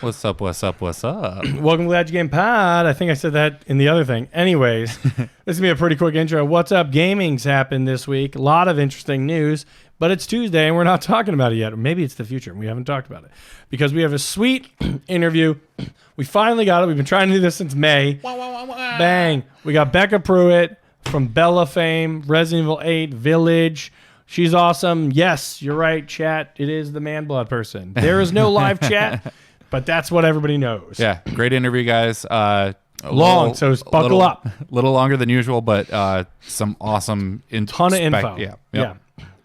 What's up? What's up? What's up? Welcome to Glad You Game Pod. I think I said that in the other thing. Anyways, this is going to be a pretty quick intro. What's up? Gaming's happened this week. A lot of interesting news, but it's Tuesday and we're not talking about it yet. Or maybe it's the future and we haven't talked about it because we have a sweet interview. We finally got it. We've been trying to do this since May. Bang. We got Bekka Prewitt from Bella fame, Resident Evil 8 Village. She's awesome. Yes, you're right, chat. It is the man blood person. There is no live chat. But that's what everybody knows. Yeah, great interview, guys. Long, so buckle up. A little longer than usual, but some awesome ton of info. Yeah, yeah.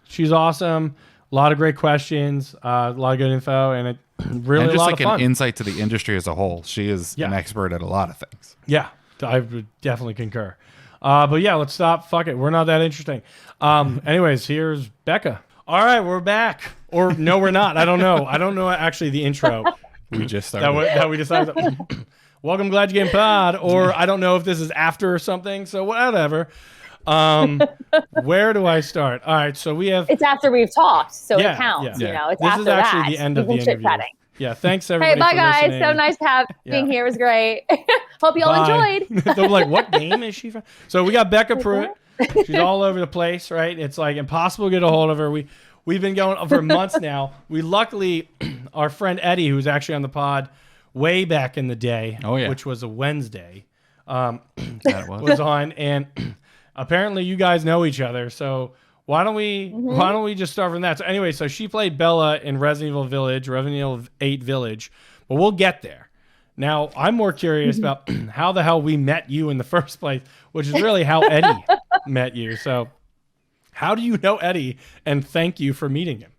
She's awesome. A lot of great questions. A lot of good info, and it really and just a lot like of fun. An insight to the industry as a whole. She is an expert at a lot of things. Yeah, I would definitely concur. But yeah, let's stop. Fuck it, we're not that interesting. Anyways, here's Becca. All right, we're back. Or no, we're not. I don't know. I don't know actually the intro. We just started. That we decided. Welcome, Glad You Game Pod. Or I don't know if this is after or something. So whatever. Where do I start? All right. So we have. It's after we've talked, so it counts. Yeah. You know, it's this after is actually that. the end of the interview. Chit-chatting. Yeah. Thanks everybody. Hey, bye for guys. listening. So nice being here. It was great. Hope you all enjoyed. They're like, what game is she from? So we got Bekka Prewitt. She's all over the place, right? It's like impossible to get a hold of her. We've been going for months now. We luckily, our friend Eddie, who's actually on the pod way back in the day, which was a Wednesday, was on, and apparently you guys know each other. So why don't we just start from that? So anyway, so she played Bella in Resident Evil 8 Village, but we'll get there. Now I'm more curious about how the hell we met you in the first place, which is really how Eddie met you. So how do you know Eddie? And thank you for meeting him.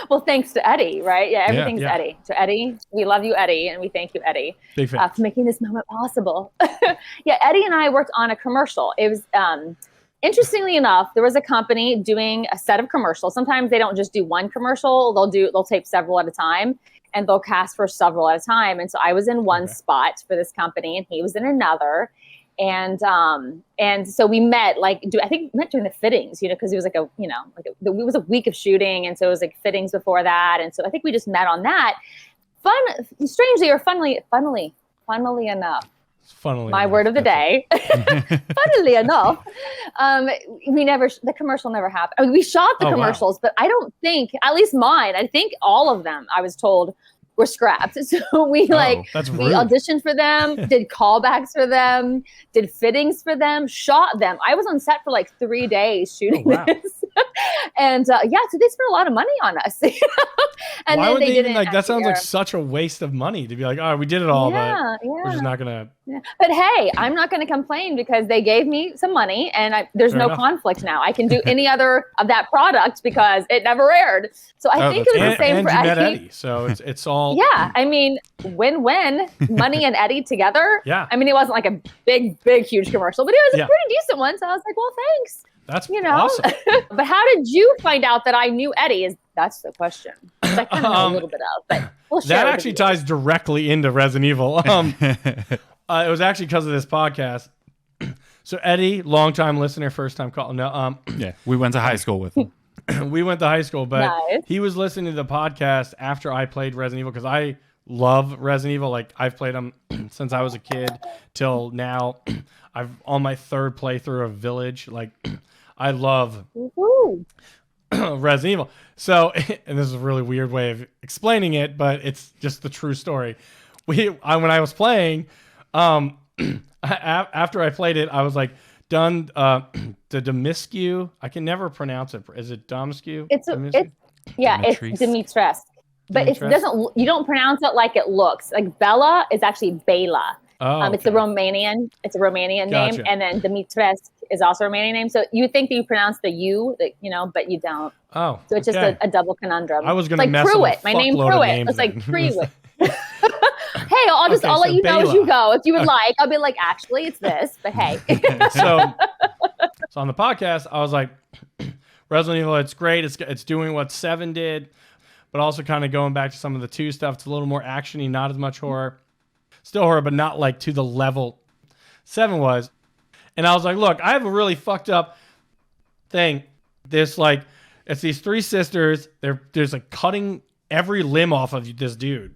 Well, thanks to Eddie, right? Yeah, everything's Eddie. So Eddie, we love you, Eddie, and we thank you, Eddie, for making this moment possible. Yeah, Eddie and I worked on a commercial. It was, interestingly enough, there was a company doing a set of commercials. Sometimes they don't just do one commercial. They'll tape several at a time, and they'll cast for several at a time. And so I was in one spot for this company, and he was in another. And so we met, I think we met during the fittings, because it was it was a week of shooting. And so it was like fittings before that. And so I think we just met on that. Strangely or funnily enough, my word of the day, funnily enough, the commercial never happened. I mean, we shot the commercials, but I don't think, at least mine, I think all of them, I was told, were scrapped. So we auditioned for them, did callbacks for them, did fittings for them, shot them. I was on set for 3 days shooting this. And so they spent a lot of money on us. And why then would they didn't that sounds like such a waste of money to be like, oh, we did it all, but we're just not gonna. Yeah. But hey, I'm not going to complain because they gave me some money and there's no conflict now. I can do any other of that product because it never aired. So I think it was the same for Eddie. So it's all. Yeah. I mean, win-win, money and Eddie together. Yeah. I mean, it wasn't like a big, huge commercial, but it was a pretty decent one. So I was like, well, thanks. That's awesome. But how did you find out that I knew Eddie? That's the question. Which I kind of know a little bit of, but we'll share. That actually ties directly into Resident Evil. It was actually because of this podcast. So Eddie, longtime listener, first time call. No, we went to high school with him. We went to high school, but he was listening to the podcast after I played Resident Evil because I love Resident Evil. Like I've played them since I was a kid till now. I've on my third playthrough of Village. Like I love Resident Evil. So, and this is a really weird way of explaining it, but it's just the true story. When I was playing, after I played it, I was like done the Demiscu. I can never pronounce it. Is it Domscu? It's Dimitrescu. But it doesn't. You don't pronounce it like it looks. Like Bella is actually Bela. It's a Romanian. It's a Romanian name, and then Dimitrescu is also a Romanian name. So you would think that you pronounce the U, but you don't. Oh, so it's just a double conundrum. I was going to mess Prewitt. My name Prewitt. It's like Prewitt. Hey, I'll let you know as you go if you would like. I'll be like, actually, it's this, but hey. So on the podcast, I was like, Resident Evil, it's great. It's doing what 7 did, but also kind of going back to some of the 2 stuff. It's a little more actiony, not as much horror. Still horror, but not like to the level 7 was. And I was like, look, I have a really fucked up thing. It's these 3 sisters. There's a cutting every limb off of this dude.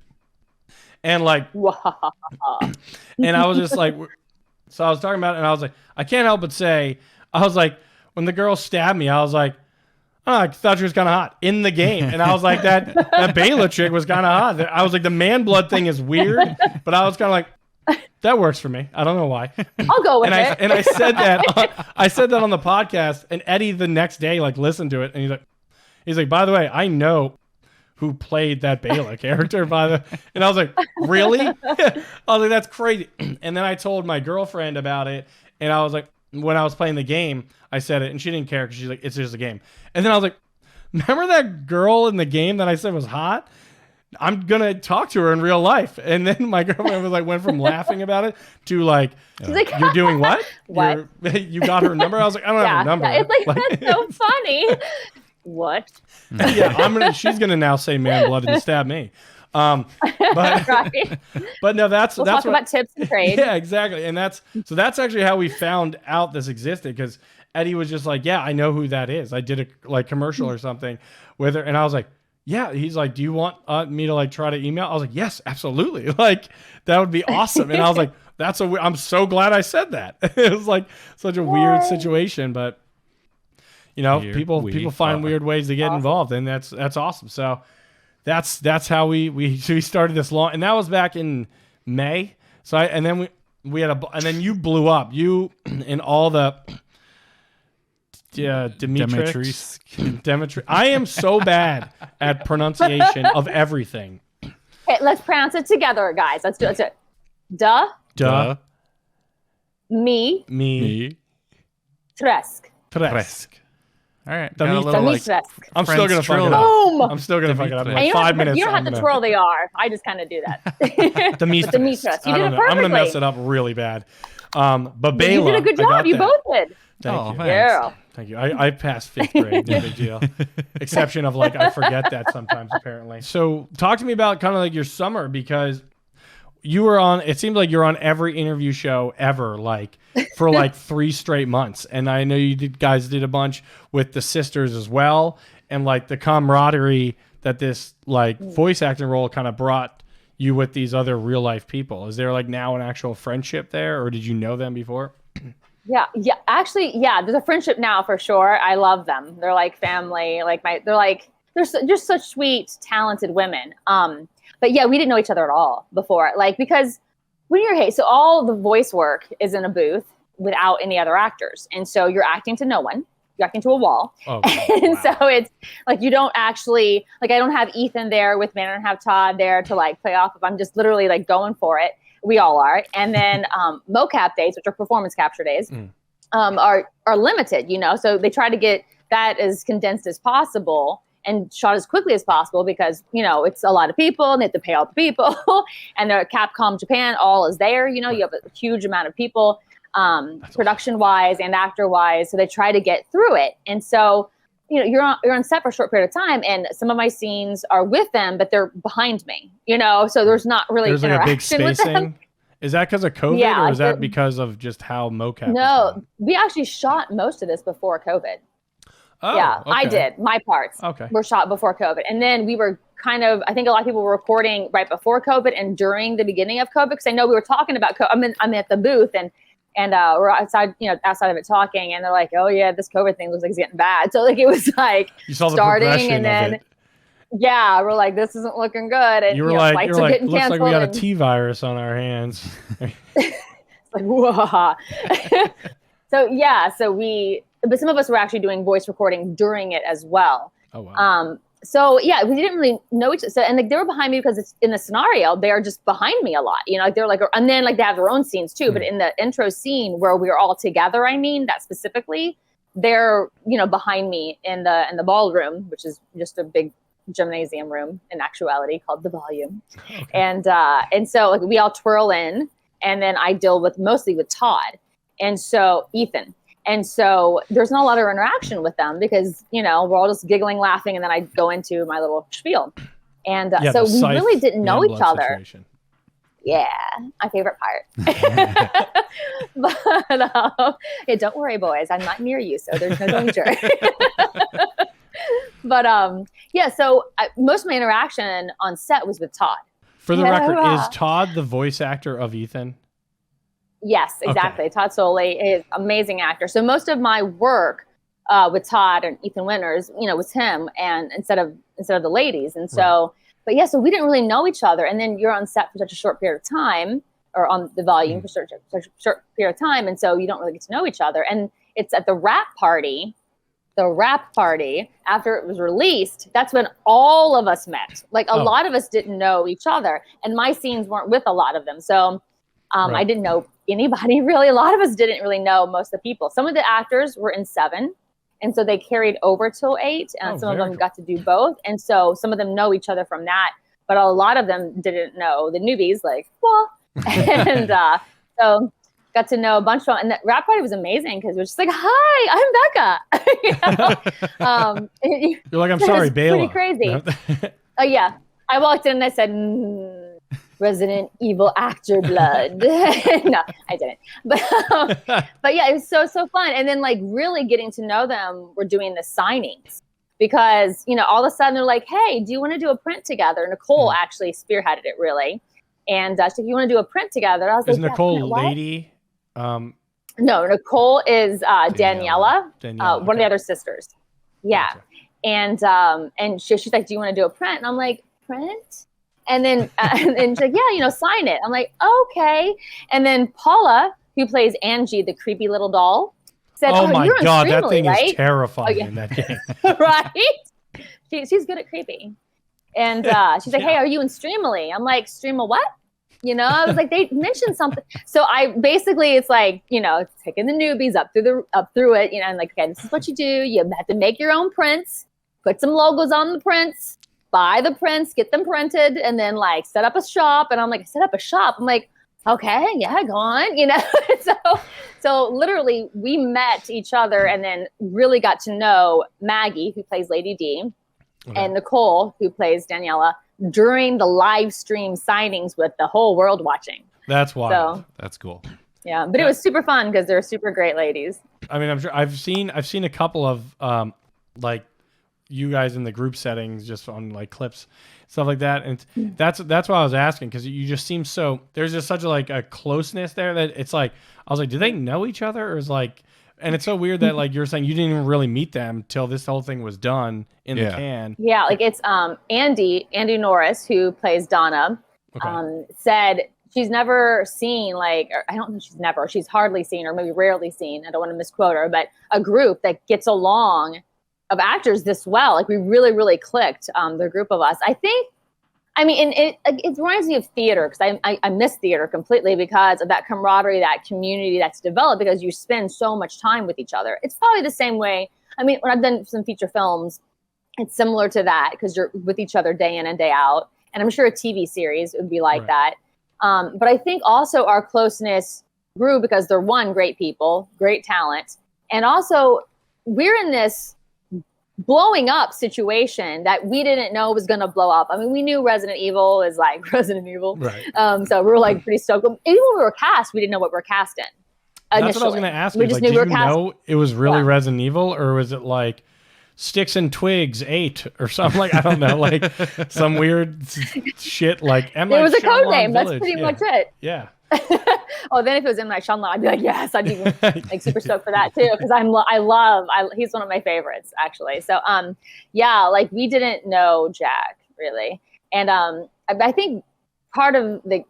And like, and I was just like, so I was talking about it and I was like, I can't help but say, I was like, when the girl stabbed me, I was like, oh, I thought she was kind of hot in the game. And I was like, that Bayla chick was kind of hot. I was like, the man blood thing is weird, but I was kind of like, that works for me. I don't know why. I'll go with it. And I said that on the podcast, and Eddie the next day like listened to it, and he's like, by the way, I know who played that Bayla character and I was like, really? I was like, that's crazy. And then I told my girlfriend about it, and I was like, when I was playing the game, I said it, and she didn't care because she's like, it's just a game. And then I was like, remember that girl in the game that I said was hot? I'm gonna talk to her in real life. And then my girlfriend was like, went from laughing about it to like, you're doing what? What? You got her number? I was like, I don't have her number. Yeah, it's like that's so funny. What? Yeah, she's gonna now say man blood and stab me. But right. But no, that's talk about tips and trade. Yeah, exactly. And that's actually how we found out this existed, because Eddie was just like, yeah, I know who that is. I did a like commercial or something with her, and I was like, yeah. He's like, do you want me to like try to email? I was like, yes, absolutely. Like that would be awesome. And I was like, I'm so glad I said that. It was like such a weird situation, but you know, people find weird ways to get involved, and that's awesome. So that's how we started this long, and that was back in May. So and then we had and then you blew up, you and all the Demetrius. I am so bad at pronunciation of everything. Okay, let's pronounce it together, guys. Let's do it. Duh. Me. Tresk. All right. I'm still gonna fuck it up. Boom. I'm still gonna fuck it up. Like 5 minutes. You don't have to twirl the R. I just kind of do that. Demetrius. You did it perfectly. I'm gonna mess it up really bad. But Bayla, you did a good job. You both did. Thank you. Yeah. Thank you. I passed 5th grade. No big deal. Exception of like I forget that sometimes apparently. So talk to me about kind of like your summer, because you were on. It seems like you're on every interview show ever, like for like 3 straight months. And I know you guys did a bunch with the sisters as well, and like the camaraderie that this like voice acting role kind of brought you with these other real life people. Is there like now an actual friendship there, or did you know them before? Yeah. Actually, yeah. There's a friendship now for sure. I love them. They're like family. They're just such sweet, talented women. But yeah, we didn't know each other at all before. Like, because so all the voice work is in a booth without any other actors. And so you're acting to no one. You're acting to a wall. Oh, and wow. So it's like, you don't actually, like, I don't have Ethan there with me. I don't have Todd there to like play off of. I'm just literally like going for it. We all are. And then mocap days, which are performance capture days, are limited, you know? So they try to get that as condensed as possible and shot as quickly as possible, because, you know, it's a lot of people and they have to pay all the people. And they're at Capcom Japan, all is there, you know, you have a huge amount of people, production wise and actor wise. So they try to get through it. And so, you know, you're on set for a short period of time, and some of my scenes are with them, but they're behind me, you know, so there's not really interaction like a big spacing. With them. Is that because of COVID, or is that because of just how mocap? No, we actually shot most of this before COVID. Oh, yeah, okay. I did. My parts were shot before COVID. And then we were I think a lot of people were recording right before COVID and during the beginning of COVID, because I know we were talking about COVID. I'm at the booth and we're outside of it talking, and they're like, oh yeah, this COVID thing looks like it's getting bad. So like, it was like you saw the starting, and then yeah, we're like, this isn't looking good. And you were like, looks like we got a T virus on our hands. It's like, whoa. But some of us were actually doing voice recording during it as well. Oh wow. So yeah, we didn't really know each other. So, and like, they were behind me because it's in the scenario, they are just behind me a lot, you know, like they're like, and then like they have their own scenes too. But in the intro scene where we were all together, that specifically, they're, you know, behind me in the ballroom, which is just a big gymnasium room in actuality called the Volume. Okay. And so like we all twirl in, and then I deal mostly with Todd. And so Ethan. And so there's not a lot of interaction with them because, you know, we're all just giggling, laughing, and then I go into my little spiel. And so we really didn't know each other. Situation. Yeah, my favorite part. But yeah, don't worry, boys. I'm not near you, so there's no danger. But yeah, so most of my interaction on set was with Todd. For the record, is Todd the voice actor of Ethan? Yes, exactly. Okay. Todd Soley is an amazing actor. So most of my work with Todd and Ethan Winters, was him, and instead of the ladies. And so, but yeah, so we didn't really know each other. And then you're on set for such a short period of time, or on the volume for such a short period of time, and so you don't really get to know each other. And it's at the wrap party after it was released, that's when all of us met. Like a lot of us didn't know each other, and my scenes weren't with a lot of them. So I didn't know anybody really. A lot of us didn't really know most of the people. Some of the actors were in 7, and so they carried over till 8, and some of them got to do both. And so some of them know each other from that, but a lot of them didn't know the newbies, and so got to know a bunch of them. And that rap party was amazing because it was just like, hi, I'm Becca. You're like, I'm sorry, Bela. Pretty crazy. Yeah. I walked in and I said, Resident Evil actor blood. No, I didn't. But yeah, it was so fun. And then like really getting to know them, we're doing the signings. Because, all of a sudden they're like, hey, do you want to do a print together? Nicole actually spearheaded it, really. And so if you want to do a print together, I was like, Nicole lady? No, Nicole is Daniela, one of the other sisters. Yeah. Gotcha. And she's like, do you want to do a print? And I'm like, print? And then and she's like, yeah, sign it. I'm like, okay. And then Paula, who plays Angie, the creepy little doll, said, oh my God, that thing right? is terrifying in that game. Right? She's good at creepy. And she's like, hey, are you in Streamily? I'm like, Stream what? I was like, they mentioned something. So it's like, taking the newbies up through it, and like, okay, this is what you do. You have to make your own prints, put some logos on the prints, buy the prints, get them printed, and then like set up a shop. And I'm like, set up a shop. I'm like, okay, yeah, go on, So literally we met each other and then really got to know Maggie, who plays Lady D, and Nicole, who plays Daniela, during the live stream signings with the whole world watching. That's wild. So, that's cool. Yeah, but it was super fun because they're super great ladies. I mean, I'm sure I've seen a couple of like you guys in the group settings, just on like clips, stuff like that, and that's why I was asking, because you just seem so, there's just such a closeness there that it's like, I was like, do they know each other, or is like, and it's so weird that like you're saying you didn't even really meet them till this whole thing was done in the can. Yeah, like it's Andy Norris, who plays Donna, said she's never seen she's hardly seen, or maybe rarely seen, I don't want to misquote her, but a group that gets along of actors this well. Like we really, really clicked, the group of us. It reminds me of theater, because I miss theater completely because of that camaraderie, that community that's developed, because you spend so much time with each other. It's probably the same way. I mean, when I've done some feature films, it's similar to that, because you're with each other day in and day out. And I'm sure a TV series would be like that. But I think also our closeness grew because they're, one, great people, great talent. And also we're in this blowing up situation that we didn't know was going to blow up. I mean, we knew Resident Evil is like Resident Evil. Right. So we were like pretty stoked. Even when we were cast, we didn't know what we were cast in. That's what I was going to ask you. We just knew we were cast. Know it was really Resident Evil, or was it like Sticks and Twigs 8 or something? Like, I don't know, like some weird shit like M. It was a code name. That's pretty much it. Yeah. Oh, then if it was M. Night Shyamalan, I'd be like, yes, I'd be like super stoked for that too, because he's one of my favorites, actually. So like we didn't know Jack really, and I think part of the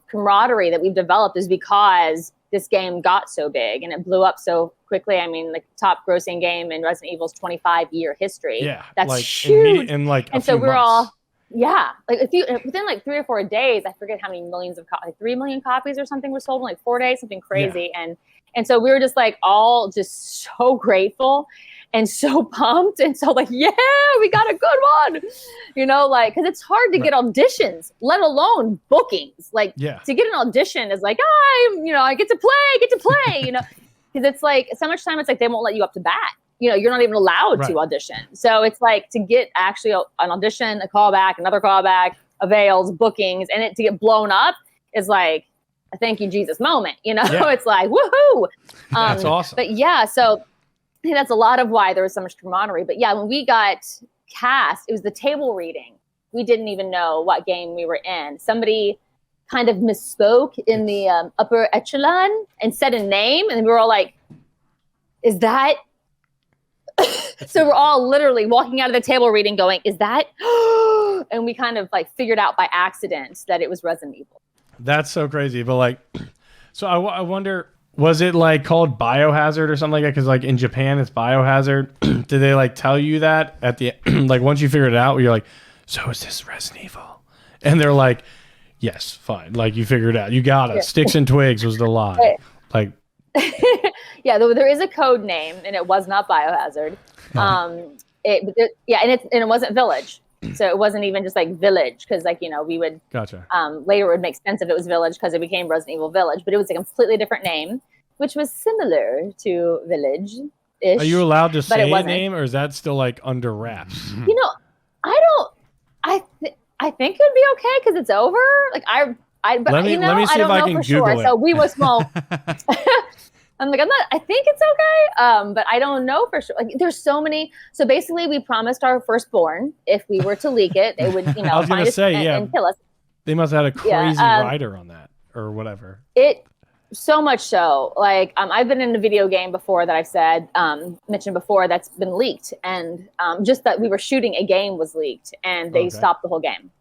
camaraderie that we've developed is because this game got so big and it blew up so quickly. I mean, the top grossing game in Resident Evil's 25-year history. Yeah, that's like huge. And so we're all. Yeah, like within like 3 or 4 days, I forget how many millions of like 3 million copies or something were sold in like 4 days, something crazy. Yeah. And so we were just like all just so grateful and so pumped, and so like, yeah, we got a good one, like, because it's hard to get auditions, let alone bookings. Like to get an audition is like, I get to play, because it's like so much time. It's like they won't let you up to bat. You're not even allowed to audition. So it's like to get actually an audition, a callback, another callback, avails, bookings, and it to get blown up is like a thank you, Jesus moment. It's like, woohoo. That's awesome. But yeah, so think that's a lot of why there was so much camaraderie. But yeah, when we got cast, it was the table reading. We didn't even know what game we were in. Somebody kind of misspoke in the upper echelon and said a name, and we were all like, is that? So we're all literally walking out of the table reading going, is that? And we kind of like figured out by accident that it was Resident Evil. That's so crazy. But like, so I wonder, was it like called Biohazard or something like that? Because like in Japan, it's Biohazard. Did they like tell you that at the like once you figured it out, you're like, so is this Resident Evil? And they're like, yes, fine. Like you figured it out. You got it. Yeah. Sticks and Twigs was the lie. Like, yeah, there is a code name, and it was not Biohazard. And it wasn't Village. So it wasn't even just like Village, because like, you know, we would gotcha. Later it would make sense if it was Village because it became Resident Evil Village, but it was a completely different name, which was similar to Village-ish. Are you allowed to say a name, or is that still like under wraps? You know, I think it would be okay because it's over. Like let me see if I can Google it. So we were small. I'm like, I think it's okay. But I don't know for sure. Like there's so many. So basically we promised our firstborn, if we were to leak it, they would, you know, I was find us and kill us. They must have had a crazy writer on that or whatever. It so much so. Like I've been in a video game before that I've said, mentioned before, that's been leaked. And just that we were shooting a game was leaked and they stopped the whole game.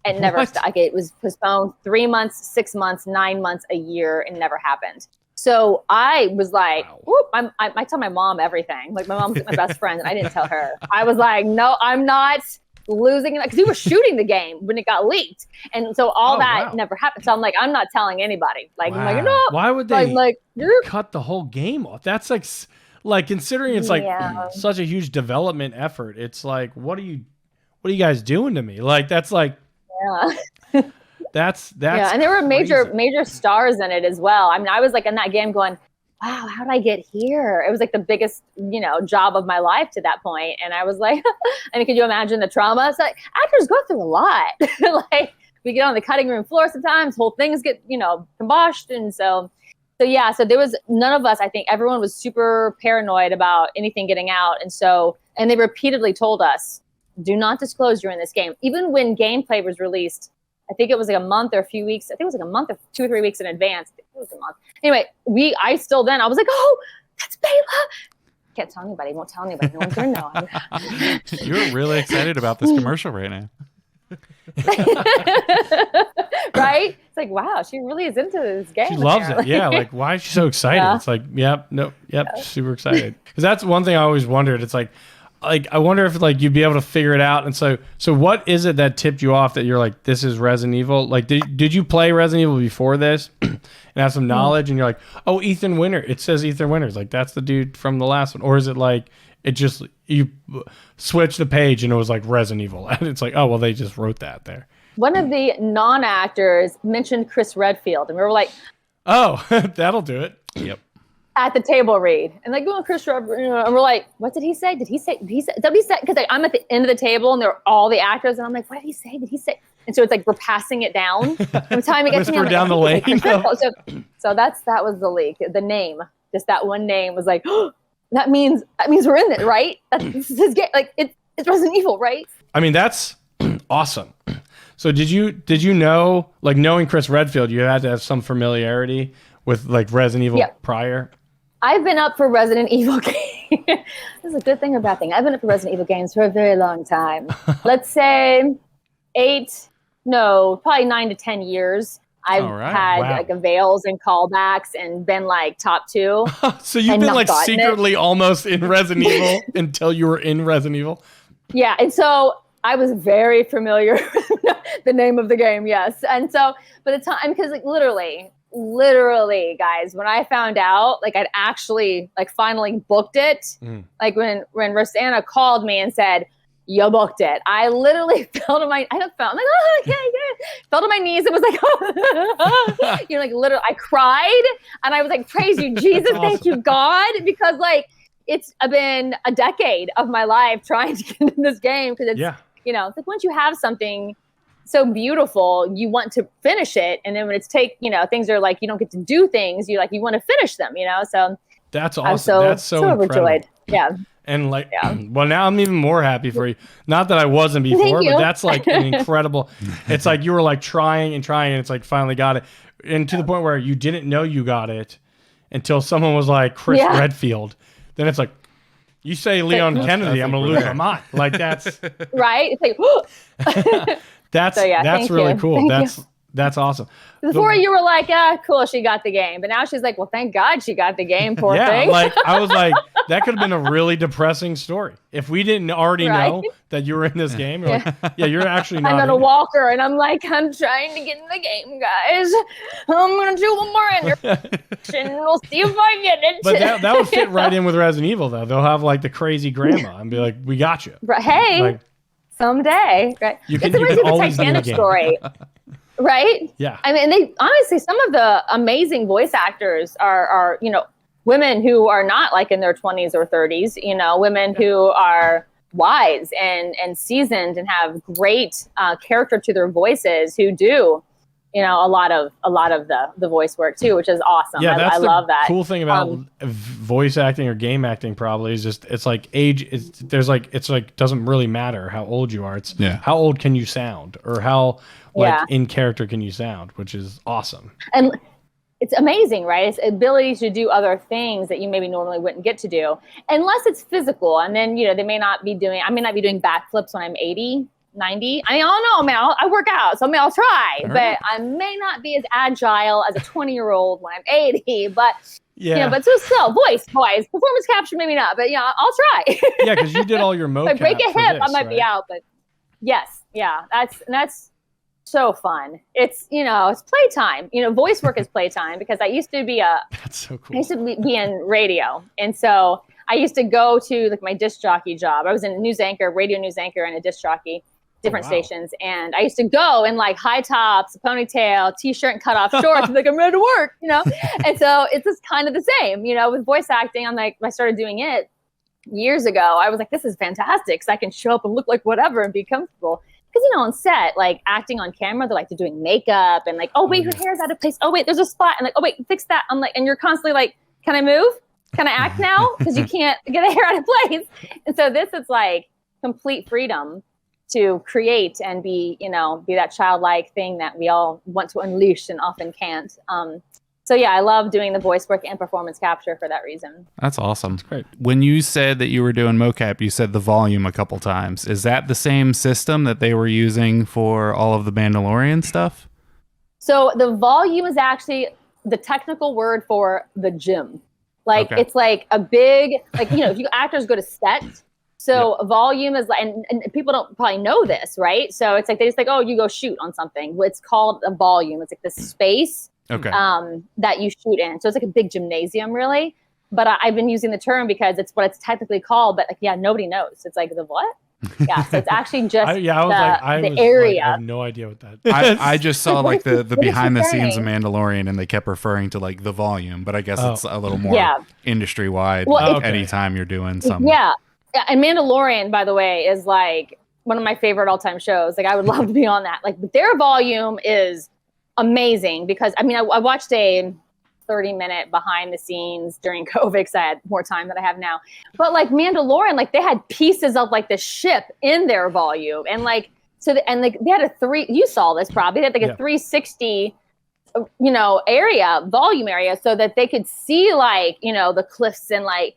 And never stopped. Like, it was postponed 3 months, 6 months, 9 months, a year, and never happened. So I was like, wow. I tell my mom everything. Like my mom's my best friend, and I didn't tell her. I was like, no, I'm not losing it, because we were shooting the game when it got leaked, and so all that never happened. So I'm like, I'm not telling anybody. Like, I'm like, no. Why would they cut the whole game off? That's like considering it's like such a huge development effort. It's like, what are you guys doing to me? Like that's like. Yeah. That's and there were major stars in it as well. I mean, I was like in that game going, wow, how did I get here? It was like the biggest, job of my life to that point. And I was like, I mean, could you imagine the trauma? It's like actors go through a lot. Like we get on the cutting room floor sometimes, whole things get, kimboshed. And so there was none of us, I think everyone was super paranoid about anything getting out. And they repeatedly told us, do not disclose you're in this game. Even when gameplay was released, I think it was like a month or a few weeks. I think it was like a month or 2 or 3 weeks in advance. It was a month. Anyway, I was like, oh, that's Bela. Can't tell anybody. Won't tell anybody. No one's going to know. You're really excited about this commercial right now. Right? It's like, wow, she really is into this game. She loves it. Yeah. Like, why is she so excited? Yeah. It's like, super excited. Because that's one thing I always wondered. It's like, I wonder if like you'd be able to figure it out. And so what is it that tipped you off that you're like, this is Resident Evil? Like, did you play Resident Evil before this and have some knowledge? And you're like, oh, Ethan Winter. It says Ethan Winters. Like, that's the dude from the last one. Or is it like, it just, you switch the page and it was like Resident Evil. And it's like, oh, well, they just wrote that there. One of the non-actors mentioned Chris Redfield. And we were like, oh, that'll do it. Yep. At the table read, and like going Chris, and we're like, what did he say? Did he say? Because like, I'm at the end of the table and there are all the actors, and I'm like, what did he say? Did he say? And so it's like we're passing it down. By the time it gets to me, I'm like, down the lane. So that was the leak. The name, just that one name was like, oh, that means we're in it, right? That's his game. Like it's Resident Evil, right? I mean, that's awesome. So did you know, like knowing Chris Redfield, you had to have some familiarity with like Resident Evil prior? I've been up for Resident Evil games. This is a good thing or bad thing. I've been up for Resident Evil games for a very long time. Let's say probably 9 to 10 years. I've had like avails and callbacks and been like top 2. So you've been like secretly almost in Resident Evil until you were in Resident Evil? Yeah, and so I was very familiar with the name of the game, yes. And so by the time, because like literally guys, when I found out, like I'd actually like finally booked it, like when Rosanna called me and said, you booked it, I literally fell to my knees and was like, like literally I cried and I was like, praise you, Jesus, awesome. Thank you, God, because like it's been a decade of my life trying to get in this game, because it's it's like once you have something so beautiful, you want to finish it, and then when it's things are like you don't get to do things, you want to finish them, so That's awesome. I'm so, that's so overjoyed. Yeah. And like, well, now I'm even more happy for you. Not that I wasn't before, but that's like an incredible. It's like you were like trying, and it's like finally got it, and to the point where you didn't know you got it until someone was like Chris Redfield. Then it's like, you say Leon Kennedy, I'm gonna lose my mind. Like that's right. It's like that's really cool. That's awesome. Before you were like, cool, she got the game. But now she's like, well, thank God she got the game, poor thing. Like I was like, that could have been a really depressing story. If we didn't already know that you were in this game. You're like, you're actually not. I'm on a walker and I'm like, I'm trying to get in the game, guys. I'm going to do one more interaction. We'll see if I get it. But that would fit right in with Resident Evil, though. They'll have like the crazy grandma and be like, we got you. Hey, like, someday. Right? It's like the Titanic story. Right? Yeah. I mean, they honestly, some of the amazing voice actors are women who are not like in their 20s or 30s, women who are wise and seasoned and have great character to their voices, who do, a lot of the voice work too, which is awesome. Yeah, I love that. Cool thing about voice acting or game acting probably is just, it's like age. It's like doesn't really matter how old you are. It's how old can you sound, or how in character can you sound, which is awesome. And it's amazing, right? It's ability to do other things that you maybe normally wouldn't get to do, unless it's physical. And then, I may not be doing backflips when I'm 80, 90. I mean, I don't know, man. I work out, so I'll try, but I may not be as agile as a 20-year-old when I'm 80, but but still, voice-wise, performance capture, maybe not, but I'll try. Yeah, because you did all your mocap. If I break a hip, I might be out, but yes, that's so fun. It's it's playtime. Voice work is playtime, because I used to be that's so cool. I used to be in radio, and so I used to go to like my disc jockey job. I was a radio news anchor, and a disc jockey, different stations, and I used to go in like high tops, ponytail, t-shirt, and cut off shorts, like I'm ready to work, And so it's just kind of the same, with voice acting. I'm like, when I started doing it years ago, I was like, this is fantastic, because I can show up and look like whatever and be comfortable. Because, on set, like acting on camera, they're like, they're doing makeup and like, oh, wait, your hair's out of place. Oh, wait, there's a spot. And like, oh, wait, fix that. I'm like, and you're constantly like, can I move? Can I act now? Because you can't get the hair out of place. And so this is like complete freedom to create and be that childlike thing that we all want to unleash and often can't. So yeah, I love doing the voice work and performance capture for that reason. That's awesome. That's great. When you said that you were doing mocap, you said the volume a couple times. Is that the same system that they were using for all of the Mandalorian stuff? So the volume is actually the technical word for the gym. Like it's like a big, like, if you actors go to set, so volume is like, and people don't probably know this, right? So it's like, they just like, oh, you go shoot on something. It's called a volume. It's like the space that you shoot in. So it's like a big gymnasium, really. But I've been using the term because it's what it's technically called. But like, nobody knows. It's like the what? Yeah, so it's actually just the area. I have no idea what that. I just saw like the behind the scenes of Mandalorian, and they kept referring to like the volume. But I guess it's a little more industry wide. Well, anytime you're doing something. Yeah, and Mandalorian, by the way, is like one of my favorite all time shows. Like I would love to be on that. Like their volume is amazing, because I watched a 30-minute behind the scenes during COVID, because I had more time than I have now. But like Mandalorian, like they had pieces of like the ship in their volume, and like they had you saw this probably, they had like a 360 volume area, so that they could see like the cliffs, and like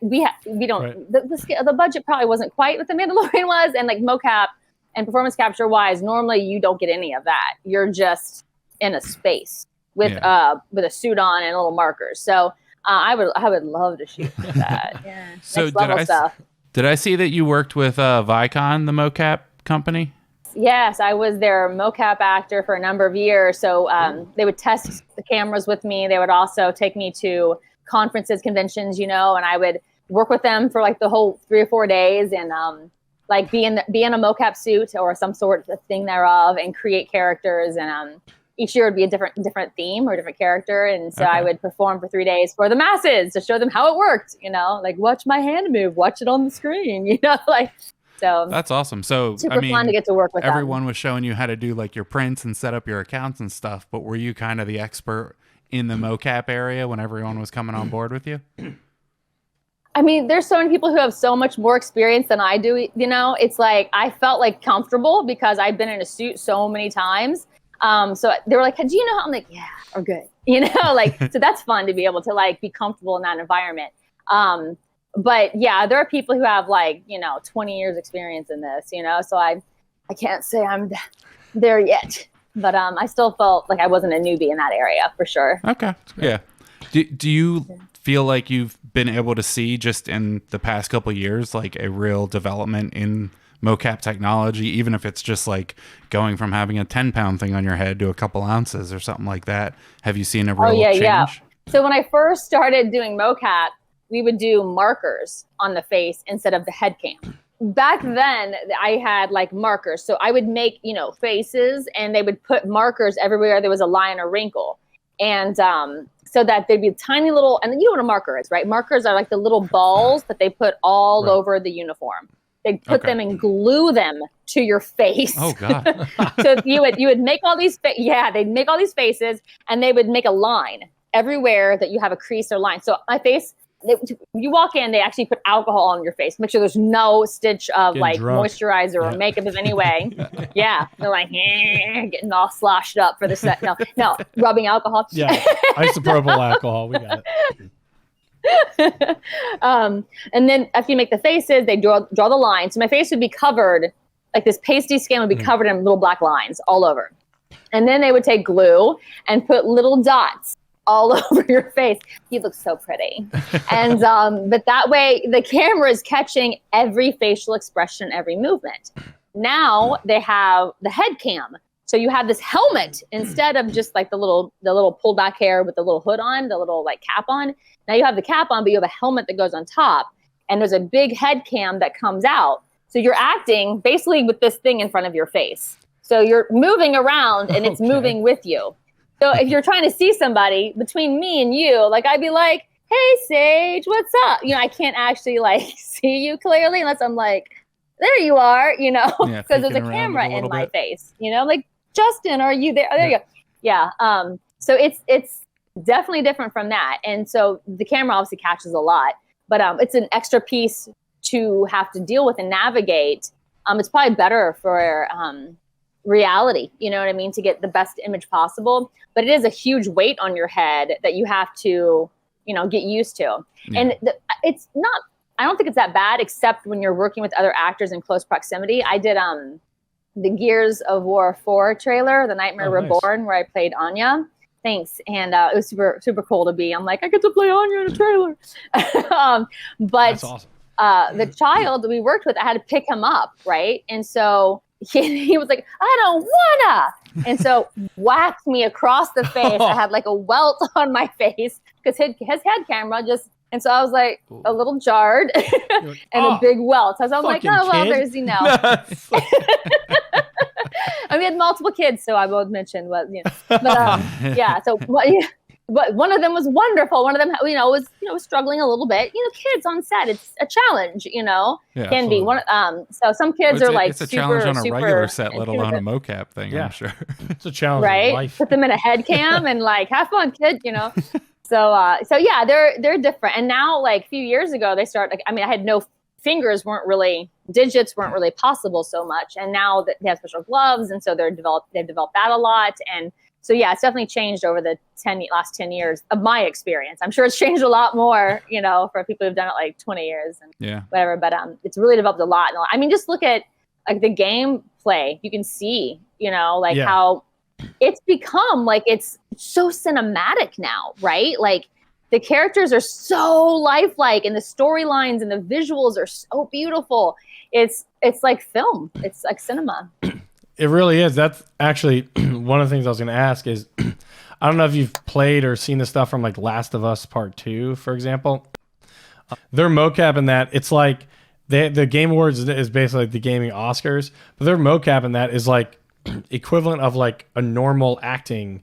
we don't the budget probably wasn't quite what the Mandalorian was, and like mocap and performance capture wise, normally you don't get any of that. You're just in a space with a suit on and little markers. So I would love to shoot with that. Yeah. So did I see that you worked with Vicon, the mocap company? Yes, I was their mocap actor for a number of years. So they would test the cameras with me. They would also take me to conferences, conventions, and I would work with them for like the whole 3 or 4 days, and like be in a mocap suit or some sort of thing thereof, and create characters. And each year would be a different theme or different character. And so I would perform for 3 days for the masses to show them how it worked, like watch my hand move, watch it on the screen, like. So that's awesome. So super fun to get to work with everyone them. Was showing you how to do like your prints and set up your accounts and stuff, but were you kind of the expert in the mocap area when everyone was coming on board with you? I mean, there's so many people who have so much more experience than I do. You know, it's like I felt like comfortable because I've been in a suit so many times. So they were like, do you know how? I'm like, yeah, we're good. You know, like, so that's fun to be able to like be comfortable in that environment. But yeah, there are people who have like, 20 years experience in this, so I can't say I'm there yet, but I still felt like I wasn't a newbie in that area for sure. Okay. Yeah. Do you feel like you've been able to see just in the past couple of years, like a real development in mocap technology, even if it's just like going from having a 10-pound thing on your head to a couple ounces or something like that? Have you seen a real change? Yeah. So when I first started doing mocap, we would do markers on the face instead of the head cam. Back then I had like markers. So I would make, faces, and they would put markers everywhere there was a line or wrinkle. And so that there'd be tiny little, and you know what a marker is, right? Markers are like the little balls that they put all over the uniform. They'd put them and glue them to your face. Oh God. So you would make all these, they'd make all these faces, and they would make a line everywhere that you have a crease or line. So my face, you walk in, they actually put alcohol on your face. Make sure there's no stitch of moisturizer or makeup of any way. Yeah. They're like, getting all sloshed up for the set. No, rubbing alcohol. Yeah. Isopropyl alcohol. We got it. And then after you make the faces, they draw the lines. So my face would be covered, like this pasty skin would be covered in little black lines all over. And then they would take glue and put little dots all over your face. You look so pretty. And but that way the camera is catching every facial expression, every movement. Now they have the head cam. So you have this helmet instead of just like the little pulled back hair with the little hood on, the little like cap on. Now you have the cap on, but you have a helmet that goes on top, and there's a big head cam that comes out. So you're acting basically with this thing in front of your face. So you're moving around and it's moving with you. So if you're trying to see somebody between me and you, like I'd be like, hey, Sage, what's up? I can't actually like see you clearly unless I'm like, there you are, because there's a camera in my face, like, Justin, are you there? Oh, there you go. Yeah. So it's definitely different from that. And so the camera obviously catches a lot, but it's an extra piece to have to deal with and navigate. It's probably better for reality, you know what I mean, to get the best image possible. But it is a huge weight on your head that you have to, get used to. Yeah. And it's not, I don't think it's that bad, except when you're working with other actors in close proximity. I did the Gears of War 4 trailer, The Nightmare Reborn, nice, where I played Anya. Thanks. And it was super, super cool to be. I'm like, I get to play Anya in a trailer. But that's awesome. The child that we worked with, I had to pick him up, right? And so he was like, I don't wanna. And so whacked me across the face. I had like a welt on my face because his head camera just, and so I was like a little jarred and a big welt. So I was like, oh, well, there's, and we had multiple kids, so I would mention what, but yeah. So but one of them was wonderful. One of them, was struggling a little bit. Kids on set, it's a challenge. Yeah, can be one. So some kids are like, it's a challenge on a regular set, let alone a mocap thing. Yeah. I'm sure it's a challenge, right? In life. Put them in a head cam and like have fun, kid. So yeah, they're different. And now, like a few years ago, they start. Like, I mean, I had no fingers, digits weren't really possible so much. And now that they have special gloves, and so they've developed that a lot. And so yeah, it's definitely changed over the last 10 years of my experience. I'm sure it's changed a lot more, for people who've done it like 20 years and whatever. But it's really developed a lot. I mean, just look at like the gameplay. You can see, how it's become like it's so cinematic now, right? Like the characters are so lifelike, and the storylines and the visuals are so beautiful. It's like film. It's like cinema. It really is. That's actually one of the things I was going to ask is, I don't know if you've played or seen the stuff from like Last of Us Part 2, for example. Their mocap in that, it's like the Game Awards is basically like the gaming Oscars, but their mocap in that is like equivalent of like a normal acting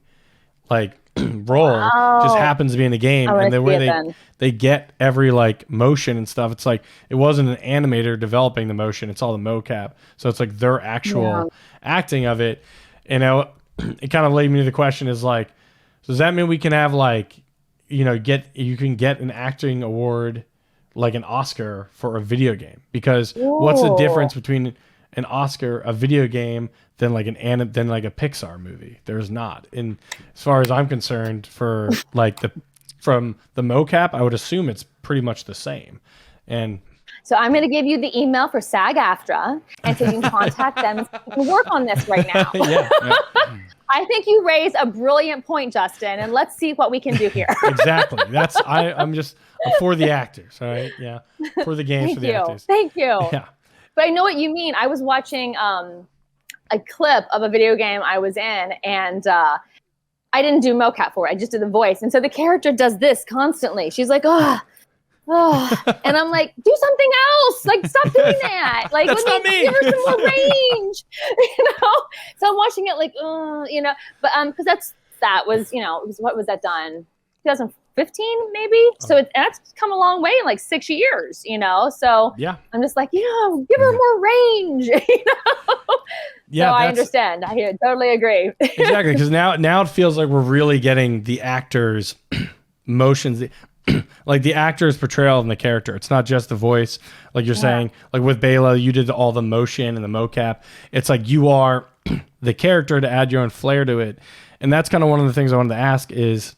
like role, just happens to be in the game. And the way they get every like motion and stuff, it's like it wasn't an animator developing the motion, it's all the mocap. So it's like their actual acting of it. It kind of led me to the question is like, So does that mean we can have like, you can get an acting award, like an Oscar for a video game? Because what's the difference between an Oscar, a video game, than like a Pixar movie? There's not. And as far as I'm concerned, for like from the mocap, I would assume it's pretty much the same. And so I'm going to give you the email for SAG-AFTRA, and so you can contact them and work on this right now. Yeah. I think you raise a brilliant point, Justin, and let's see what we can do here. Exactly. I'm for the actors. All right. Yeah. For the games, for the actors. Thank you. Yeah. But I know what you mean. I was watching a clip of a video game I was in, and I didn't do mocap for it. I just did the voice. And so the character does this constantly. She's like, oh. And I'm like, do something else. Like, stop doing that. Like, That's not me. Give her some more range. So I'm watching it like, but because that was what was that done? 2015 maybe. So that's come a long way in like 6 years. So yeah, I'm just like, give her more range. Yeah, so I understand. I totally agree. Exactly, because now it feels like we're really getting the actors' motions. Like the actor's portrayal of the character. It's not just the voice, like you're saying. Like with Bela, you did all the motion and the mocap. It's like you are the character to add your own flair to it. And that's kind of one of the things I wanted to ask is,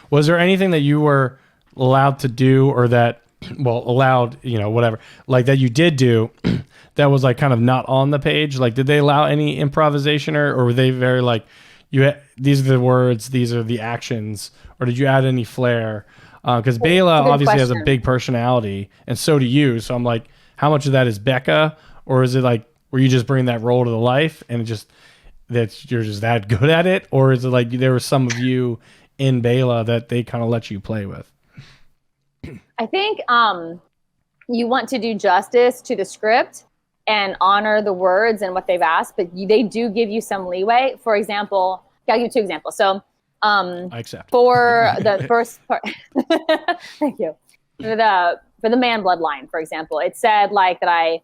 was there anything that you were allowed to do, or that, whatever, like that you did do that was like kind of not on the page? Like, did they allow any improvisation, or were they very like, these are the words, these are the actions, or did you add any flair? Because Bela obviously has a big personality, and so do you. So I'm like, how much of that is Becca, or is it like were you just bringing that role to the life, and that you're just that good at it, or is it like there was some of you in Bela that they kind of let you play with? I think you want to do justice to the script and honor the words and what they've asked, but they do give you some leeway. For example, I'll give you 2 examples. So. I accept. For the first part, thank you. For the man bloodline, for example, it said like that I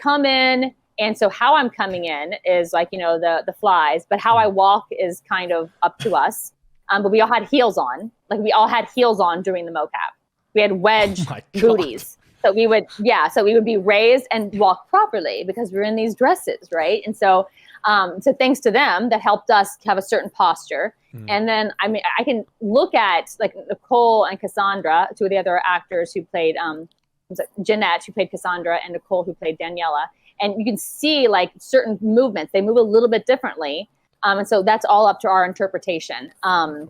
come in, and so how I'm coming in is like the flies, but how I walk is kind of up to us. But we all had heels on, during the mocap. We had wedge booties, so we would be raised and walk properly because we're in these dresses, right? And so thanks to them, that helped us have a certain posture. And then, I can look at like Nicole and Cassandra, 2 of the other actors who played, Jeanette, who played Cassandra, and Nicole, who played Daniela. And you can see like certain movements, they move a little bit differently. And so that's all up to our interpretation. And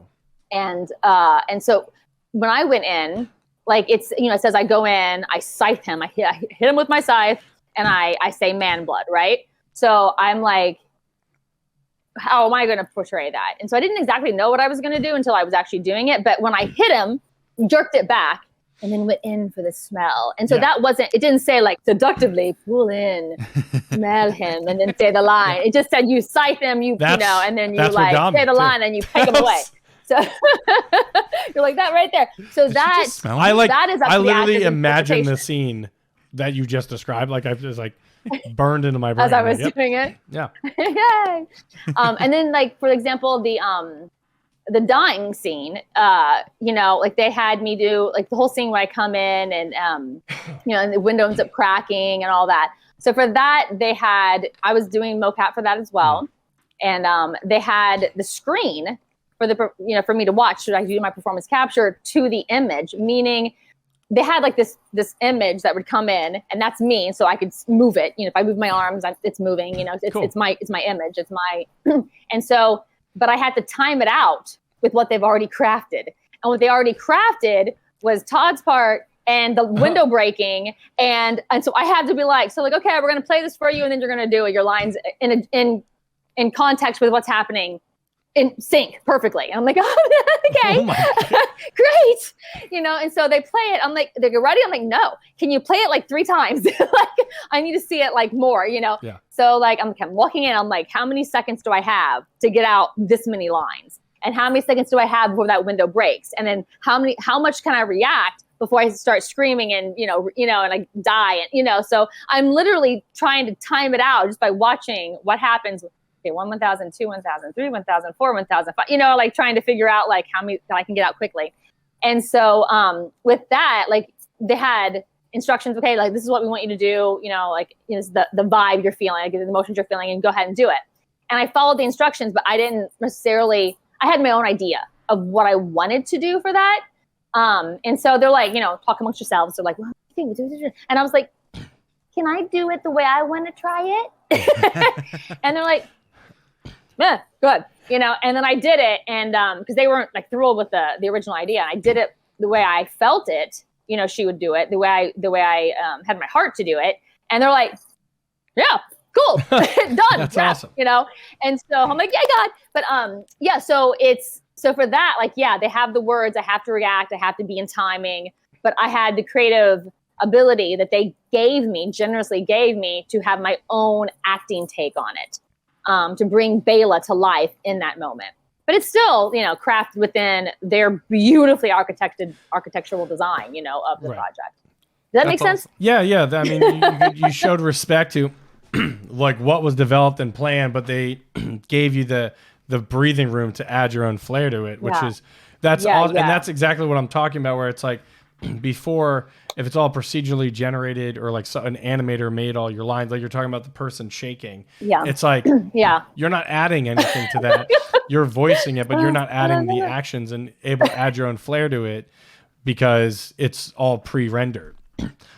so when I went in, like it's, it says I go in, I scythe him, I hit him with my scythe, and I say man blood, right? So I'm like, how am I going to portray that? And so I didn't exactly know what I was going to do until I was actually doing it. But when I hit him, jerked it back, and then went in for the smell. And so it didn't say like seductively pull in, smell him, and then say the line. It just said you scythe him, and then you like say the line and you take him away. So you're like that right there. So that is I literally imagine the scene that you just described. Like I was like burned into my brain as I was doing it. Yeah. And then like for example the dying scene, like they had me do like the whole scene where I come in and and the window ends up cracking and all that. So for that I was doing mocap for that as well. And they had the screen for me to watch, so I could do my performance capture to the image, meaning they had like this image that would come in, and that's me, so I could move it. If I move my arms, it's moving. It's cool. it's my image. It's my and so, but I had to time it out with what they've already crafted, and what they already crafted was Todd's part and the window breaking, and so I had to be like, okay, we're gonna play this for you, and then you're gonna do your lines in context with what's happening. In sync perfectly. And I'm like, okay, great. And so they play it. I'm like, they get ready. I'm like, no, can you play it like 3 times? Like, I need to see it like more, Yeah. So like, I'm walking in, I'm like, how many seconds do I have to get out this many lines? And how many seconds do I have before that window breaks? And then how much can I react before I start screaming and, and I die? And, so I'm literally trying to time it out just by watching what happens. okay, 1,000, 2, 1,000, 3, 1,000, 4, 1,005, you know, like trying to figure out like how many that I can get out quickly. And so with that, like they had instructions, okay, like this is what we want you to do, you know, like the vibe you're feeling, like the emotions you're feeling, and go ahead and do it. And I followed the instructions, but I didn't necessarily, I had my own idea of what I wanted to do for that. And so they're like, you know, talk amongst yourselves. They're like, well, what do you think? And I was like, can I do it the way I want to try it? And they're like, yeah, good. You know, and then I did it. And because they weren't like thrilled with the original idea. I did it the way I felt it, you know, she would do it, the way I had my heart to do it. And they're like, yeah, cool, done. That's awesome. You know? And so I'm like, yeah, God. But yeah, so for that, like, yeah, they have the words, I have to react, I have to be in timing, but I had the creative ability that they generously gave me to have my own acting take on it, to bring Bela to life in that moment. But it's still, you know, crafted within their beautifully architectural design, you know, of the project. Does that make sense? Awesome. Yeah. I mean, you showed respect to like what was developed and planned, but they gave you the breathing room to add your own flair to it, which is awesome. And that's exactly what I'm talking about, where it's like before, if it's all procedurally generated or like an animator made all your lines, like you're talking about the person shaking. Yeah. It's like, you're not adding anything to that. You're voicing it, but you're not adding the actions and able to add your own flair to it because it's all pre-rendered.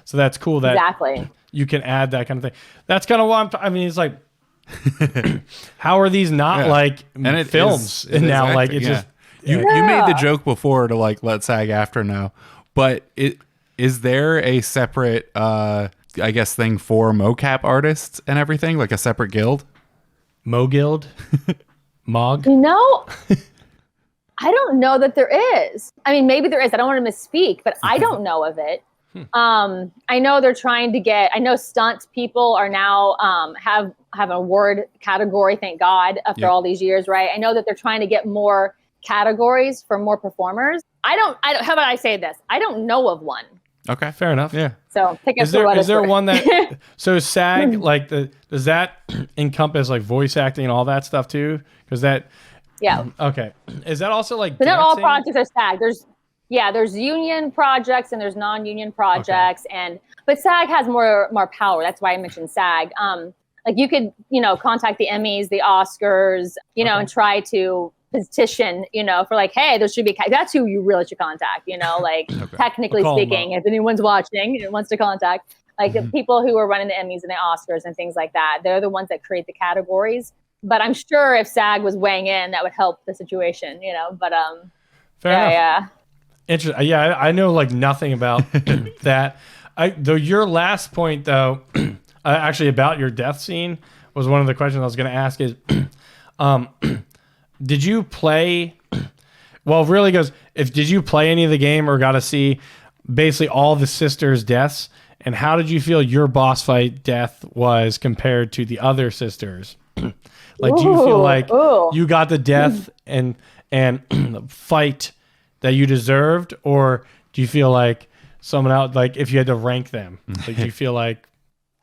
So that's cool that you can add that kind of thing. That's kind of why I mean, it's like, how are these not like films? And now, like, it's just you made the joke before to like let SAG-AFTRA know, but is there a separate, I guess, thing for mocap artists and everything, like a separate guild? Mo Guild, Mog. You know, I don't know that there is. I mean, maybe there is. I don't want to misspeak, but I don't know of it. I know they're trying to get. I know stunt people are now have an award category. Thank God, after all these years, right? I know that they're trying to get more categories for more performers. I don't. How about I say this? I don't know of one. Okay, fair enough. Yeah. So take is there one that? So SAG, like does that encompass like voice acting and all that stuff too? Because that. Yeah. Okay. Is that also like? But not all projects are SAG. There's union projects and there's non-union projects, but SAG has more power. That's why I mentioned SAG. Like you could, you know, contact the Emmys, the Oscars, you know, and try to petition, you know, for like, hey, there should be. That's who you really should contact. You know, like technically speaking, if anyone's watching and wants to contact, like the people who are running the Emmys and the Oscars and things like that, they're the ones that create the categories. But I'm sure if SAG was weighing in, that would help the situation. You know, but fair enough. Yeah. Interesting. Yeah, I know like nothing about that. Though your last point, though, actually about your death scene was one of the questions I was going to ask. Is, did you play? Well, it really goes. Did you play any of the game or got to see basically all the sisters' deaths? And how did you feel your boss fight death was compared to the other sisters? Like, do you feel like you got the death and fight that you deserved, or do you feel like someone else, like if you had to rank them, like do you feel like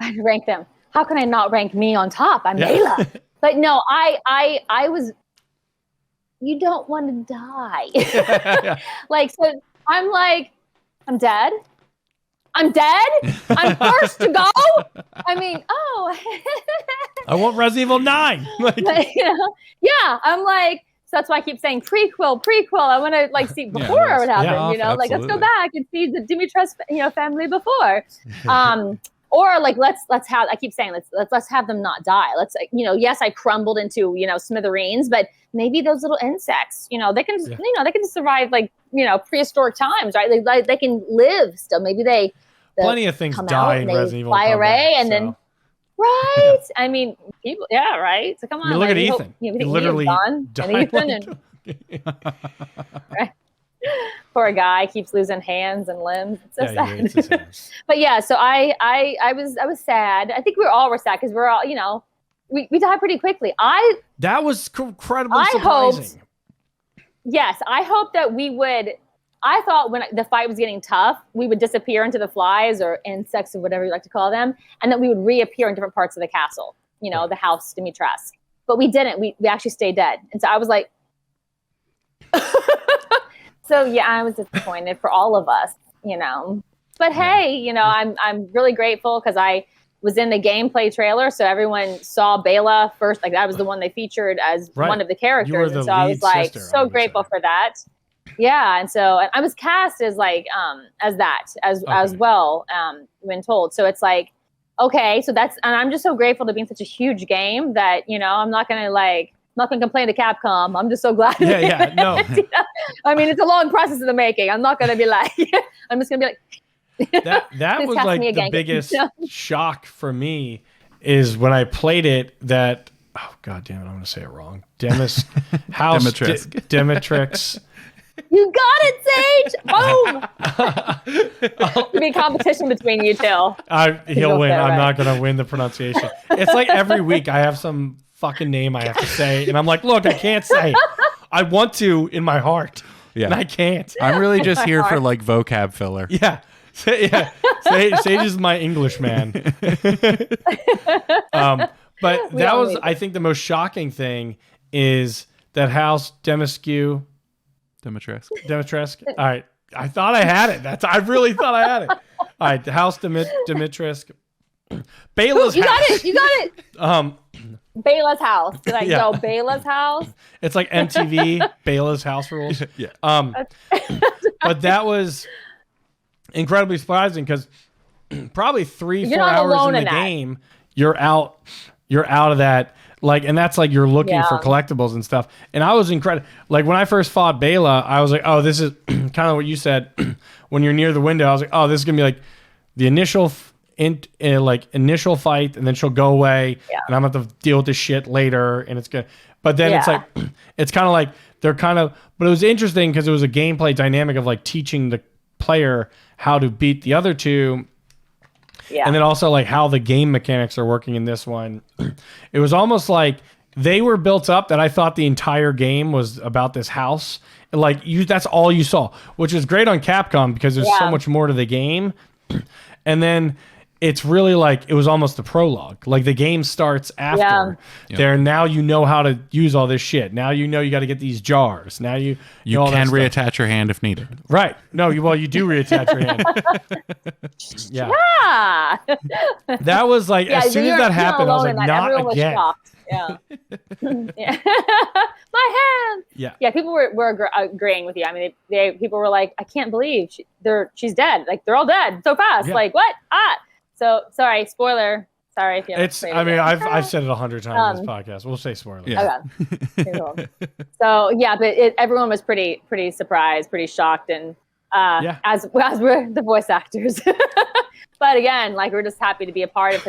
I'd rank them? How can I not rank me on top? I'm Bela. But no, I was, you don't want to die. Like, so I'm like, I'm dead. I'm first to go. I mean, I want Resident Evil 9. Like, you know, yeah, I'm like, so that's why I keep saying prequel. I want to like see before what happened, you know, like let's go back and see the Dimitrescu, you know, family before. Or like let's have, I keep saying let's have them not die. Let's, you know, yes, I crumbled into, you know, smithereens, but maybe those little insects, you know, they can, you know, they can survive like, you know, prehistoric times, right? They can live still. Maybe plenty of things die in Resident Evil. Fly away and then. Right. I mean, people. Yeah. Right. So come on. I mean, look at Ethan. He literally died. And Ethan and right. Poor guy keeps losing hands and limbs. It's so sad. It's sad. But yeah, so I was sad. I think we all were sad because we're all, you know, we died pretty quickly. That was incredibly surprising. I hope that we would. I thought when the fight was getting tough, we would disappear into the flies or insects or whatever you like to call them, and that we would reappear in different parts of the castle. You know, the house Dimitrescu. but we didn't. We actually stayed dead. And so I was like, so yeah, I was disappointed for all of us, you know. But hey, you know, I'm really grateful because I was in the gameplay trailer, so everyone saw Bela first. Like that was the one they featured as one of the characters, and so I was like so grateful for that. Yeah, and so I was cast as like as well when told. So it's like, okay, so and I'm just so grateful to be in such a huge game that, you know, I'm not gonna complain to Capcom. I'm just so glad. No. You know? I mean, it's a long process in the making. I'm not gonna be like, I'm just gonna be like. That was like the biggest shock for me is when I played it that, oh god damn it, I'm gonna say it wrong. Demetrix. You got it, Sage. Boom. It'll be a competition between you two. He'll win. I'm not gonna win the pronunciation. It's like every week I have some fucking name I have to say, and I'm like, look, I can't say it. I want to in my heart, and I can't. I'm really just here for like vocab filler. Yeah. Sage is my English man. But that was, I think, the most shocking thing is that house Demetrescu. All right, I thought I had it. I really thought I had it. All right, the house Demetrescu. Bela's house. You got it. Bela's house. Did I go Bela's house? It's like MTV Bela's house rules. Yeah. But that was incredibly surprising because probably 3-4 hours in the game, you're out of that. Like, and that's like you're looking for collectibles and stuff. And I was incredible. Like when I first fought Bela, I was like, oh, this is kind of what you said. When you're near the window, I was like, oh, this is gonna be like the initial initial fight, and then she'll go away, and I'm gonna have to deal with this shit later, and it's good. But then it's like, it's kind of like but it was interesting because it was a gameplay dynamic of like teaching the player how to beat the other two. Yeah. And then also like how the game mechanics are working in this one. It was almost like they were built up that I thought the entire game was about this house. Like that's all you saw, which is great on Capcom because there's so much more to the game. And then it's really like it was almost a prologue. Like the game starts after there. Now you know how to use all this shit. Now you know you got to get these jars. Now you can reattach your hand if needed. Right? No, you do reattach your hand. That was like as soon as that happened, I was like, not again. Yeah. My hand. Yeah. People were agreeing with you. I mean, people were like, I can't believe she's dead. Like they're all dead so fast. Like what? So sorry, spoiler. Sorry if you. I've said it 100 times in this podcast. We'll say spoiler. Yeah. Okay. Cool. So yeah, but everyone was pretty surprised, pretty shocked, and as were the voice actors. But again, like we're just happy to be a part of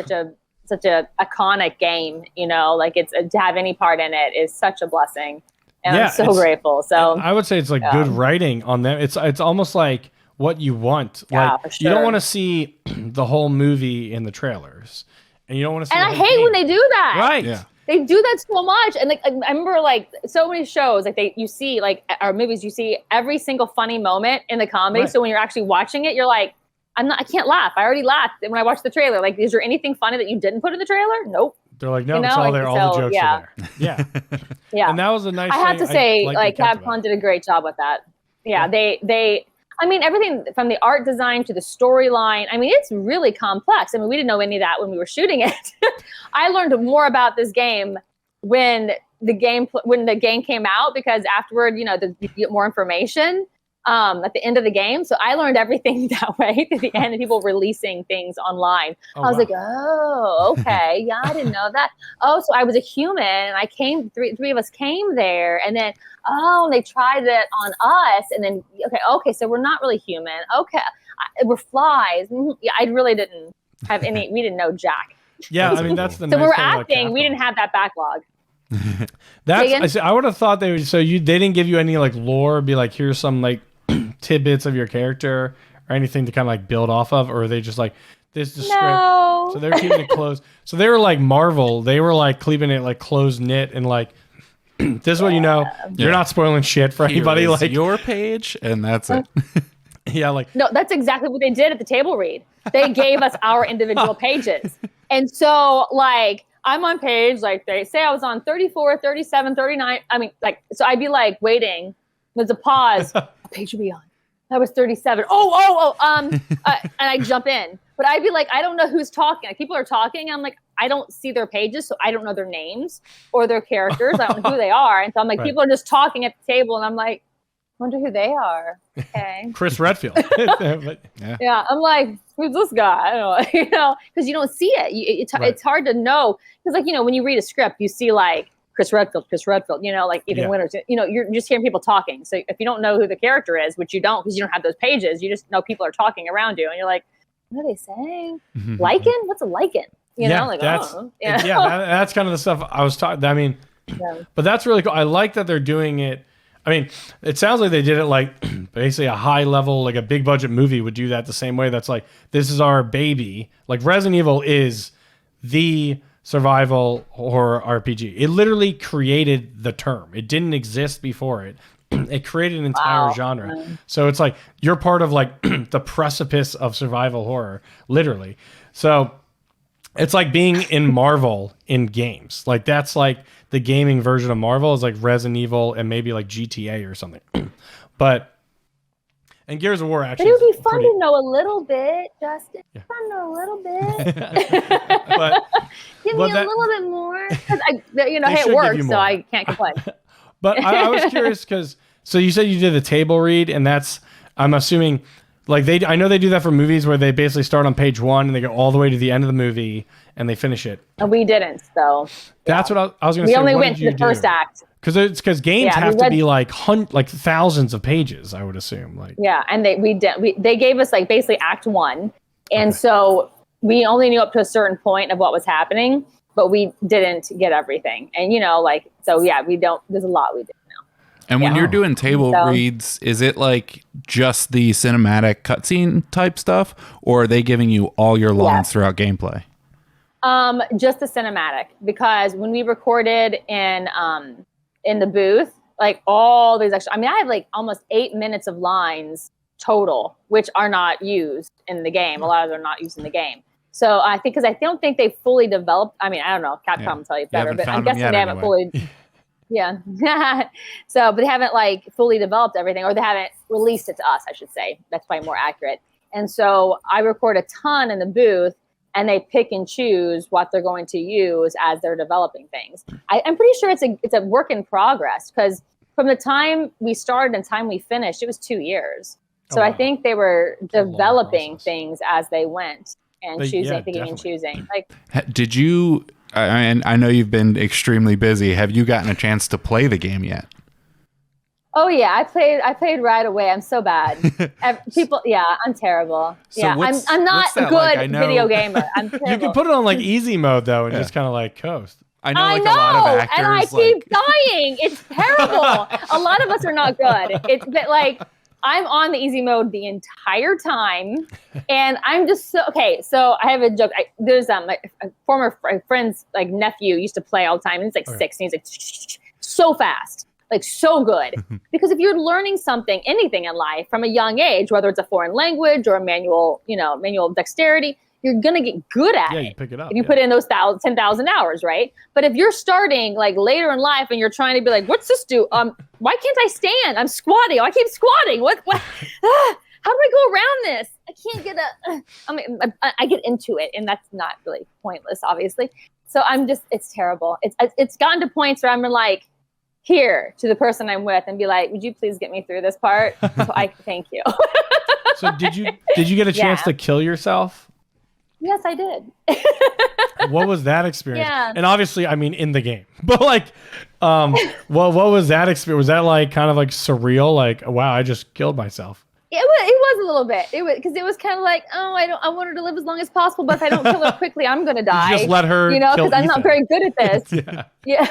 such a iconic game. You know, like to have any part in it is such a blessing, and I'm so grateful. So I would say it's like good writing on them. It's almost like what you want. Like for sure. You don't want to see the whole movie in the trailers, and you don't want to see. And I hate when they do that. Right? Yeah. They do that so much, and like I remember, like so many shows, like you see, like or movies, you see every single funny moment in the comedy. Right. So when you're actually watching it, you're like, I can't laugh. I already laughed when I watched the trailer. Like, is there anything funny that you didn't put in the trailer? Nope. They're like, no, it's all there. All the jokes are there. Yeah. Yeah. And that was a nice. I have to say, like Capcom did a great job with that. Yeah. They. I mean, everything from the art design to the storyline. I mean, it's really complex. I mean, we didn't know any of that when we were shooting it. I learned more about this game when the game came out, because afterward, you get more information at the end of the game. So I learned everything that way to the end, and people releasing things online. I was like, oh, okay. Yeah, I didn't know that. Oh, so I was a human, and I came, three of us came there, and then, and they tried it on us, and then, okay, so we're not really human. Okay, we're flies. Yeah, I really didn't have any, we didn't know jack. Yeah, I mean, that's the so nice we were thing acting, about we didn't have that backlog. I would have thought they would, they didn't give you any like lore, be like, here's some like tidbits of your character or anything to kind of like build off of, or are they just like, this is script? So they're keeping it close. So they were like Marvel, they were like keeping it like close knit and like, this is what you're not spoiling shit for anybody. Here is like your page, and that's it. Yeah, like no, that's exactly what they did at the table read. They gave us our individual pages, and so like I'm on page, like they say I was on 34, 37, 39. I mean, like, so I'd be like waiting. There's a pause. What page would be on? That was 37. And I jump in. But I'd be like, I don't know who's talking. Like, people are talking. I'm like, I don't see their pages, so I don't know their names or their characters. I don't know who they are. And so I'm like, people are just talking at the table, and I'm like, wonder who they are. Okay. Chris Redfield. Yeah. I'm like, who's this guy? I don't know, because you don't see it. It's hard to know. Because, like, when you read a script, you see like Chris Redfield, like Ethan Winters, you're just hearing people talking. So if you don't know who the character is, which you don't, because you don't have those pages, you just know people are talking around you, and you're like, what are they saying? Lichen? What's a lichen? That's kind of the stuff I was talking. I mean, but that's really cool. I like that they're doing it. I mean, it sounds like they did it like basically a high level, like a big budget movie would do that the same way. That's like, this is our baby. Like Resident Evil is the survival horror RPG. It literally created the term. It didn't exist before it. It created an entire genre. So it's like you're part of like the precipice of survival horror, literally. So it's like being in Marvel in games. Like that's like the gaming version of Marvel is like Resident Evil and maybe like GTA or something. And Gears of War actually. But it would be fun to know a little bit, Justin. Yeah. Fun to know a little bit. Give me a little bit more. Hey, it works, so I can't complain. But I was curious because, so you said you did the table read, and that's, I'm assuming, like I know they do that for movies where they basically start on page 1 and they go all the way to the end of the movie and they finish it. We didn't, though. That's what I was going to say. We only went to the first act. Because games have to be like thousands of pages, I would assume. And they gave us like basically act 1, and so we only knew up to a certain point of what was happening, but we didn't get everything. And we don't. There's a lot we didn't know. And when you're doing table reads, is it like just the cinematic cutscene type stuff, or are they giving you all your lines throughout gameplay? Just the cinematic, because when we recorded in the booth, like all these extra, I mean, I have like almost 8 minutes of lines total, which are not used in the game. A lot of them are not used in the game. So I think, because I don't think they fully developed. I mean, I don't know. Capcom will tell you better, but I'm guessing they haven't fully. Yeah. So, but they haven't like fully developed everything, or they haven't released it to us, I should say. That's probably more accurate. And so I record a ton in the booth, and they pick and choose what they're going to use as they're developing things. I'm pretty sure it's a work in progress, because from the time we started and time we finished, it was 2 years. So I think they were developing things as they went and picking and choosing. Like, did you? I know you've been extremely busy. Have you gotten a chance to play the game yet? Oh yeah, I played right away. I'm so bad. I'm terrible. So I'm not a good video gamer. I'm terrible. You can put it on like easy mode though, and just kind of like coast. I know a lot of actors, and I keep dying. It's terrible. A lot of us are not good. But like, I'm on the easy mode the entire time, and I'm just so okay. So I have a joke. There's a former friend's like nephew used to play all the time, and he's like 6, and he's like so fast. Like so good. Because if you're learning something, anything in life from a young age, whether it's a foreign language or a manual dexterity, you're going to get good at it. Yeah, you pick it up. If you put in those 10,000 hours, right? But if you're starting like later in life and you're trying to be like, what's this do? Why can't I stand? I'm squatting. I keep squatting. What? How do I go around this? I can't get I get into it, and that's not really pointless, obviously. So it's terrible. It's gotten to points where I'm like, here to the person I'm with and be like, would you please get me through this part? So I thank you. So did you get a chance to kill yourself? Yes, I did. What was that experience? Yeah. And obviously, I mean, in the game, but like, what was that experience? Was that like kind of like surreal? Like, wow, I just killed myself. It was a little bit. It was because it was kind of like, I want her to live as long as possible, but if I don't kill her quickly, I'm gonna die. Just let her, because I'm not very good at this. Yeah.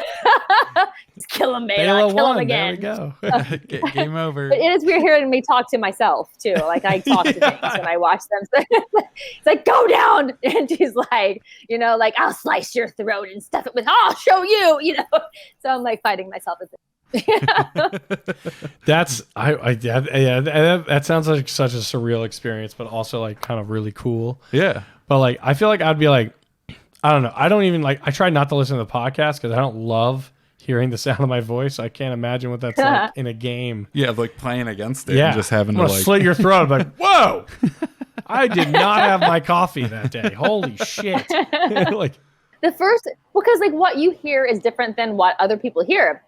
Just kill him, man. I'll kill him again. There we go. Game over. But it is weird hearing me talk to myself too. Like I talk to things when I watch them. It's like, go down, and she's like, like I'll slice your throat and stuff it with. I'll show you. So I'm like fighting myself at this. That's that sounds like such a surreal experience, but also like kind of really cool. Yeah. But like I feel like I'd be like, I don't know. I don't even I try not to listen to the podcast because I don't love hearing the sound of my voice. I can't imagine what that's like in a game. Yeah, like playing against it and just having to slit your throat. I'm like, whoa, I did not have my coffee that day. Holy shit. The first, because what you hear is different than what other people hear.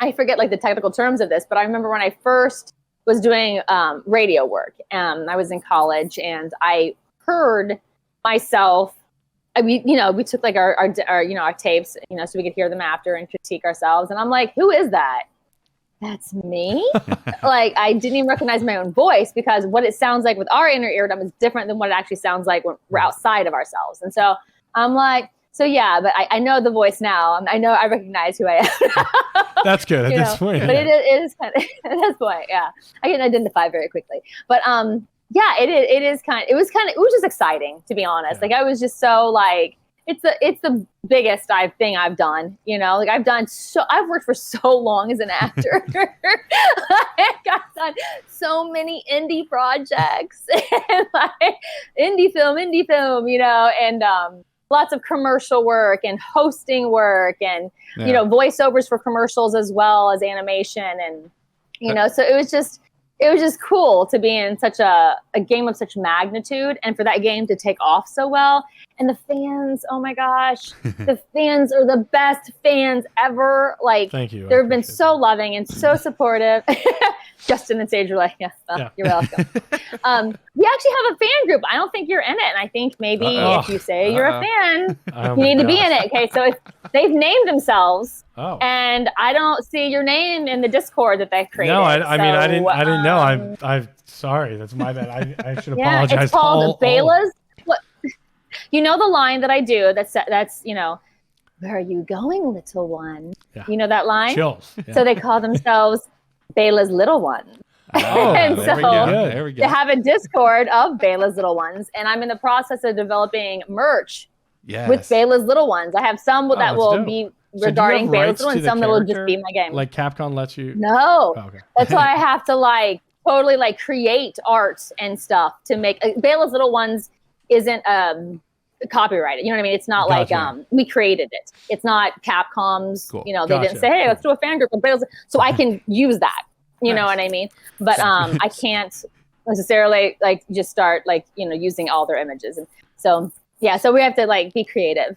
I forget the technical terms of this, but I remember when I first was doing radio work. I was in college and I heard myself. We took our tapes, so we could hear them after and critique ourselves. And I'm like, who is that? That's me. I didn't even recognize my own voice because what it sounds like with our inner eardrum is different than what it actually sounds like when we're outside of ourselves. And so I'm like, so yeah, but I know the voice now. I recognize who I am. That's good at this point. But it is kind of at this point, yeah. I can identify very quickly. But yeah, it was just exciting, to be honest. I was just so it's the biggest thing I've done, I've worked for so long as an actor. I've done so many indie projects and indie film, and lots of commercial work and hosting work and, voiceovers for commercials as well as animation. And, so it was just cool to be in such a game of such magnitude and for that game to take off so well. And the fans, oh my gosh, the fans are the best fans ever. Thank you. They've been so loving and so supportive. Justin and Sage are you're welcome. We actually have a fan group. I don't think you're in it. And I think maybe if you say you're a fan, you need to be in it. Okay, so they've named themselves. Oh. And I don't see your name in the Discord that they created. No, I mean, I didn't know. I'm sorry. That's my bad. I should apologize. It's called Bella's. You know the line that I do that's where are you going, little one? Yeah. You know that line? Chills. Yeah. So they call themselves Bella's Little Ones. Oh, and there we go. They have a Discord of Bella's Little Ones, and I'm in the process of developing merch with Bella's Little Ones. I have some that will be regarding Bella's Little Ones, some that will just be my game. Like Capcom lets you? No. Oh, okay. That's why I have to totally create art and stuff to make Bella's Little Ones isn't copyrighted. You know what I mean? It's not we created it. It's not Capcom's, they didn't say, hey, let's do a fan group of Bella's. So I can use that. You know what I mean? But I can't necessarily just start using all their images. And so so we have to be creative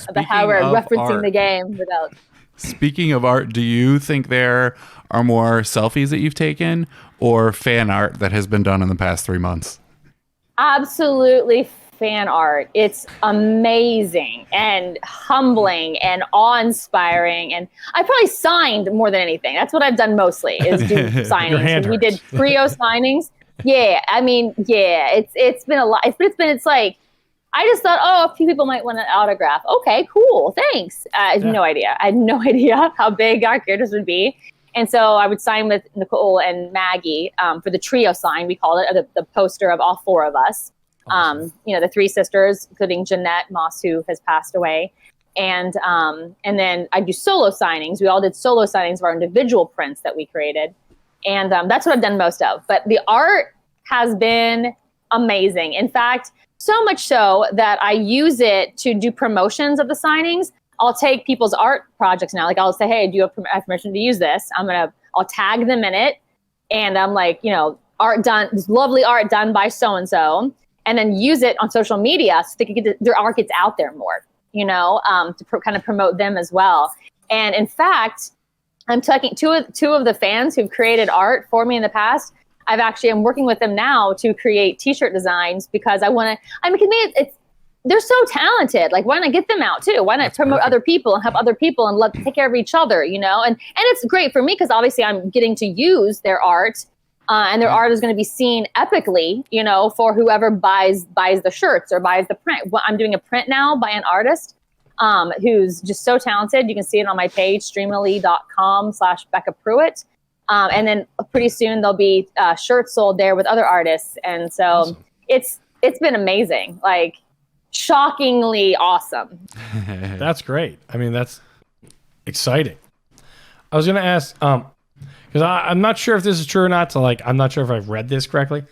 about how we're referencing the game without. Speaking of art, do you think there are more selfies that you've taken or fan art that has been done in the past 3 months? Absolutely fan art. It's amazing and humbling and awe-inspiring. And I probably signed more than anything. That's what I've done mostly is do signings. We did trio signings. Yeah. I mean, it's been a lot. It's I just thought, a few people might want an autograph. Okay, cool. Thanks. I had no idea. I had no idea how big our characters would be. And so I would sign with Nicole and Maggie for the trio sign. We called it the poster of all four of us. Awesome. The three sisters, including Jeanette Moss, who has passed away. And then I do solo signings. We all did solo signings of our individual prints that we created. And that's what I've done most of. But the art has been amazing. In fact, so much so that I use it to do promotions of the signings. I'll take people's art projects now. I'll say, hey, do you have permission to use this? I'll tag them in it. And I'm art done, this lovely art done by so-and-so. And then use it on social media so they can their art gets out there more, to kind of promote them as well. And in fact, I'm talking two of the fans who've created art for me in the past. I'm working with them now to create T-shirt designs because they're so talented. Why not get them out too? Why not promote other people and help other people and take care of each other, And it's great for me because obviously I'm getting to use their art. And their art is going to be seen epically, for whoever buys the shirts or buys the print. I'm doing a print now by an artist who's just so talented. You can see it on my page, streamily.com/Bekka Prewitt. And then pretty soon there'll be shirts sold there with other artists. And so awesome. It's been amazing, shockingly awesome. That's great. I mean, that's exciting. I was going to ask, because I'm not sure if this is true or not. So I'm not sure if I've read this correctly.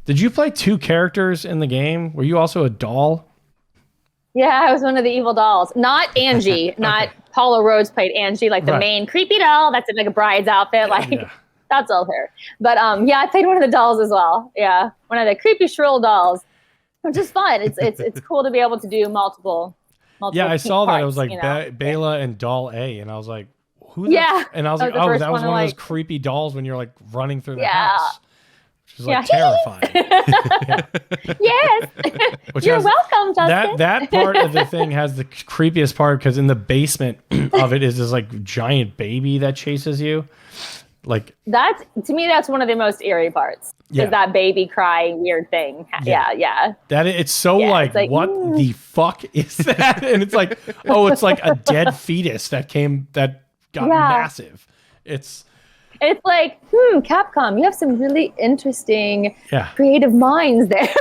Did you play two characters in the game? Were you also a doll? Yeah, I was one of the evil dolls. Not Angie, not Paula Rhodes played Angie, like the main creepy doll. That's in like a bride's outfit. Like that's all her. But yeah, I played one of the dolls as well. Yeah, one of the creepy shrill dolls, which is fun. It's cool to be able to do multiple. Yeah, I saw parts, that. It was like Bela and Doll A, and I was like, who? And I was like, that was one of those creepy dolls when you're like running through the house. Which is like terrifying. Yes. You're welcome, Justin. That part of the thing has the creepiest part because in the basement of it is this like giant baby that chases you. Like that's to me, that's one of the most eerie parts. Is that baby crying weird thing. Yeah. That it's so like what the fuck is that? And it's like, oh, it's like a dead fetus that got massive. It's like, Capcom, you have some really interesting creative minds there.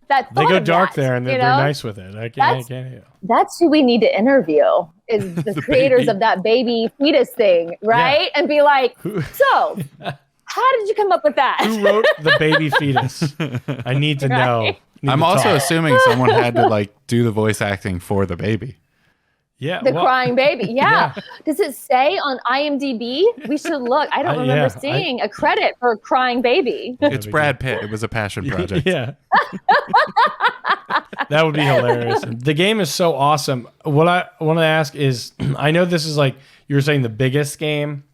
They go dark there and they're nice with it. I can't. That's who we need to interview is the creators of that baby fetus thing, right? And be like, so how did you come up with that? Who wrote the baby fetus? I need to know. I'm also assuming someone had to like do the voice acting for the baby. Yeah, the crying baby. Yeah. Does it say on IMDb? We should look. I don't remember seeing a credit for crying baby. It's Brad Pitt. It was a passion project. Yeah. That would be hilarious. The game is so awesome. What I want to ask is, I know this is like you were saying the biggest game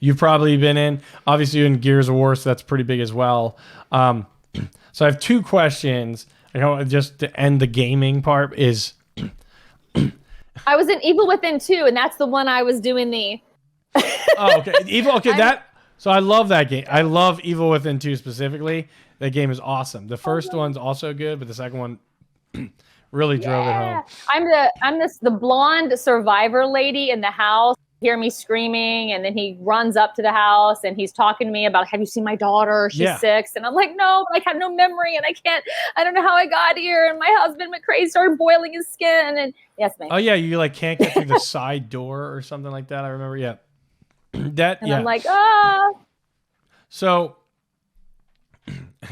you've probably been in. Obviously, you're in Gears of War, so that's pretty big as well. So I have two questions. Just to end the gaming part is. I was in Evil Within 2, and that's the one I was doing the. Okay. So I love that game. I love Evil Within 2 specifically. That game is awesome. The first one's also good, but the second one really drove it home. I'm the blonde survivor lady in the house. Hear me screaming, and then he runs up to the house and he's talking to me about, have you seen my daughter? She's 6. And I'm like, no, I have no memory and I don't know how I got here. And my husband went crazy, started boiling his skin. And yes, man. Oh yeah, you like can't get through the side door or something like that. I remember. Yeah. I'm like, So,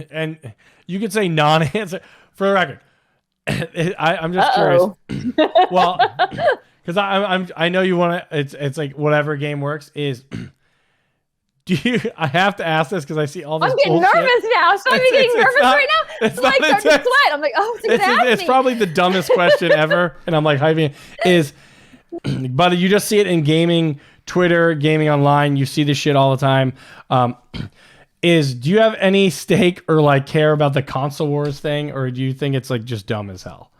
and you could say non-answer for the record. I'm just curious. Well. Because I know you want to. It's like whatever game works is. I have to ask this because I see all this. I'm getting nervous now. Should I be getting nervous right now? It's like starting to sweat. I'm like, oh, it's probably the dumbest question ever, and I'm like hyping is. But you just see it in gaming, Twitter, gaming online. You see this shit all the time. Do you have any stake or like care about the console wars thing, or do you think it's like just dumb as hell?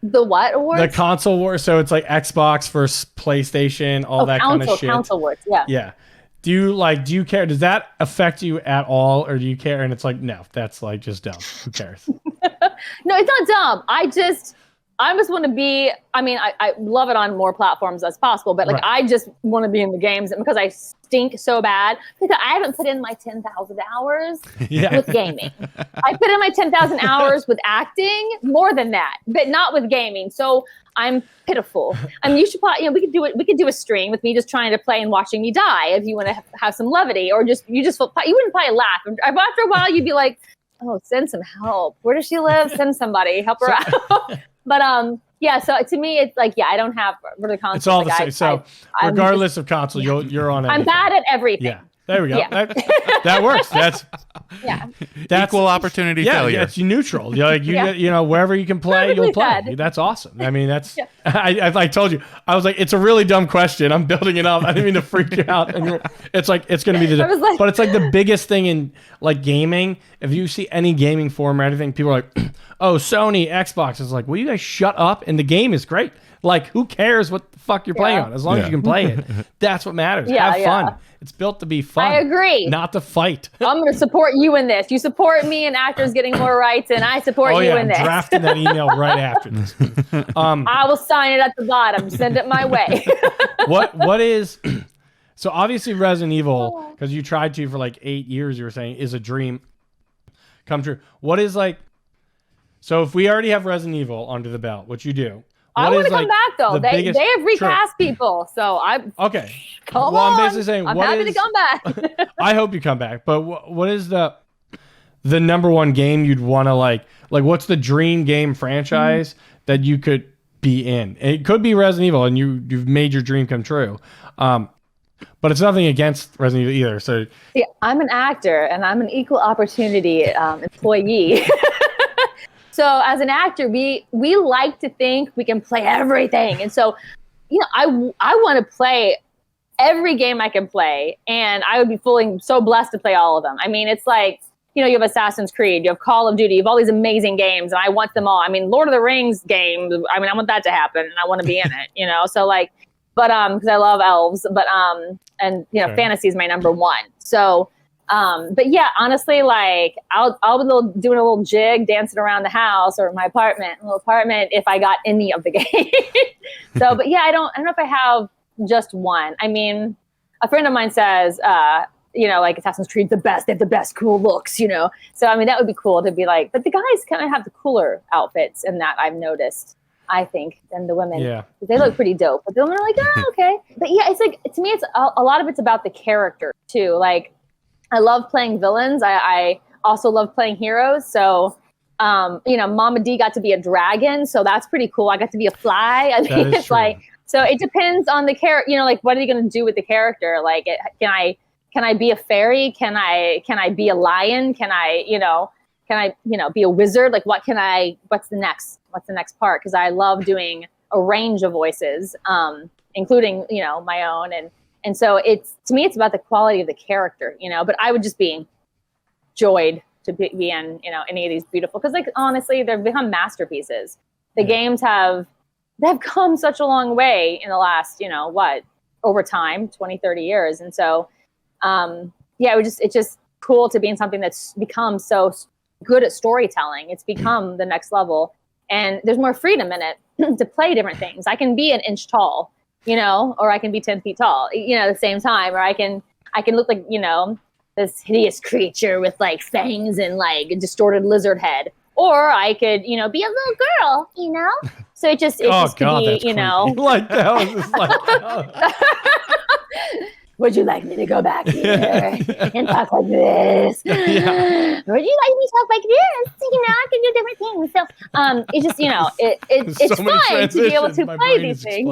The what awards? The console wars. So it's like Xbox versus PlayStation, all that kind of shit. Console wars, yeah. Yeah. Do you care? Does that affect you at all, or do you care? And it's like, no, that's like just dumb. Who cares? No, it's not dumb. I just want to be. I mean, I love it on more platforms as possible, but like I just want to be in the games, and because I stink so bad because I haven't put in my 10,000 hours with gaming. I put in my 10,000 hours with acting, more than that, but not with gaming. So I'm pitiful. I mean, you should probably, we could do it. We could do a stream with me just trying to play and watching me die if you want to have some levity, or you wouldn't probably laugh. After a while, you'd be like, oh, send some help. Where does she live? Send somebody, help her out. But yeah, so to me, it's like, I don't have really console. It's all the same. So regardless of console, you're on everything. I'm bad at everything. Yeah, there we go. Yeah. That works. That's equal opportunity failure. Yeah, it's neutral. You're like wherever you can play, you'll play. That's awesome. I mean, that's. I told you, I was like, it's a really dumb question. I'm building it up. I didn't mean to freak you out. And it's like it's going to be but it's like the biggest thing in like gaming. If you see any gaming forum or anything, people are like, oh, Sony, Xbox. It's like, will you guys shut up? And the game is great. Like, who cares what the fuck you're playing on? As long as you can play it. That's what matters. Have fun. It's built to be fun. I agree. Not to fight. I'm going to support you in this. You support me in actors getting more rights, and I support you in this. I'm drafting that email right after this. I will sign it at the bottom. Send it my way. What is... So obviously Resident Evil, because you tried to for like 8 years, you were saying, is a dream come true. What is like... So if we already have Resident Evil under the belt, which you do... I want to come back though. They have recast people, so I'm okay. Come on. I'm basically saying, I'm happy to come back. I hope you come back. But what is the number one game you'd want to like? What's the dream game franchise that you could be in. It could be Resident Evil, and you've made your dream come true. But it's nothing against Resident Evil either. So see, I'm an actor, and I'm an equal opportunity employee. So as an actor, we like to think we can play everything, and so I want to play every game I can play, and I would be feeling so blessed to play all of them. I mean, it's like, you have Assassin's Creed, you have Call of Duty, you have all these amazing games, and I want them all. I mean, Lord of the Rings game, I want that to happen, and I want to be in it, so like, but because I love elves, but and sure. Fantasy is my number one. So, but yeah, honestly, like I'll be doing a little jig, dancing around the house or my little apartment, if I got any of the games. So, but yeah, I don't know if I have just one. I mean, a friend of mine says, like Assassin's Creed's the best. They have the best cool looks, So, I mean, that would be cool to be like, but the guys kind of have the cooler outfits in that I've noticed, I think, than the women. Yeah. They look pretty dope. But the women are like, oh, okay. But yeah, it's like, to me, it's a lot of it's about the character too. Like, I love playing villains. I also love playing heroes. So, Mama D got to be a dragon. So that's pretty cool. I got to be a fly. I mean, it's true. Like, so it depends on the character, like, what are you going to do with the character? Like, can I be a fairy? Can I be a lion? Can I be a wizard? Like, what's the next part? Cause I love doing a range of voices, including, my own. And so to me, it's about the quality of the character, but I would just be joyed to be in, any of these beautiful, cause like, honestly, they've become masterpieces. The games they've come such a long way in the last, over time, 20, 30 years. And so, it's just cool to be in something that's become so good at storytelling. It's become the next level, and there's more freedom in it to play different things. I can be an inch tall, or I can be 10 feet tall, at the same time, or I can look like, this hideous creature with like fangs and like a distorted lizard head. Or I could, be a little girl, So it just God, could be, that's creepy. Like that was just like, oh. Would you like me to go back here and talk like this? Yeah. Would you like me to talk like this? I can do different things. So it just, it's so fun to be able to play these things.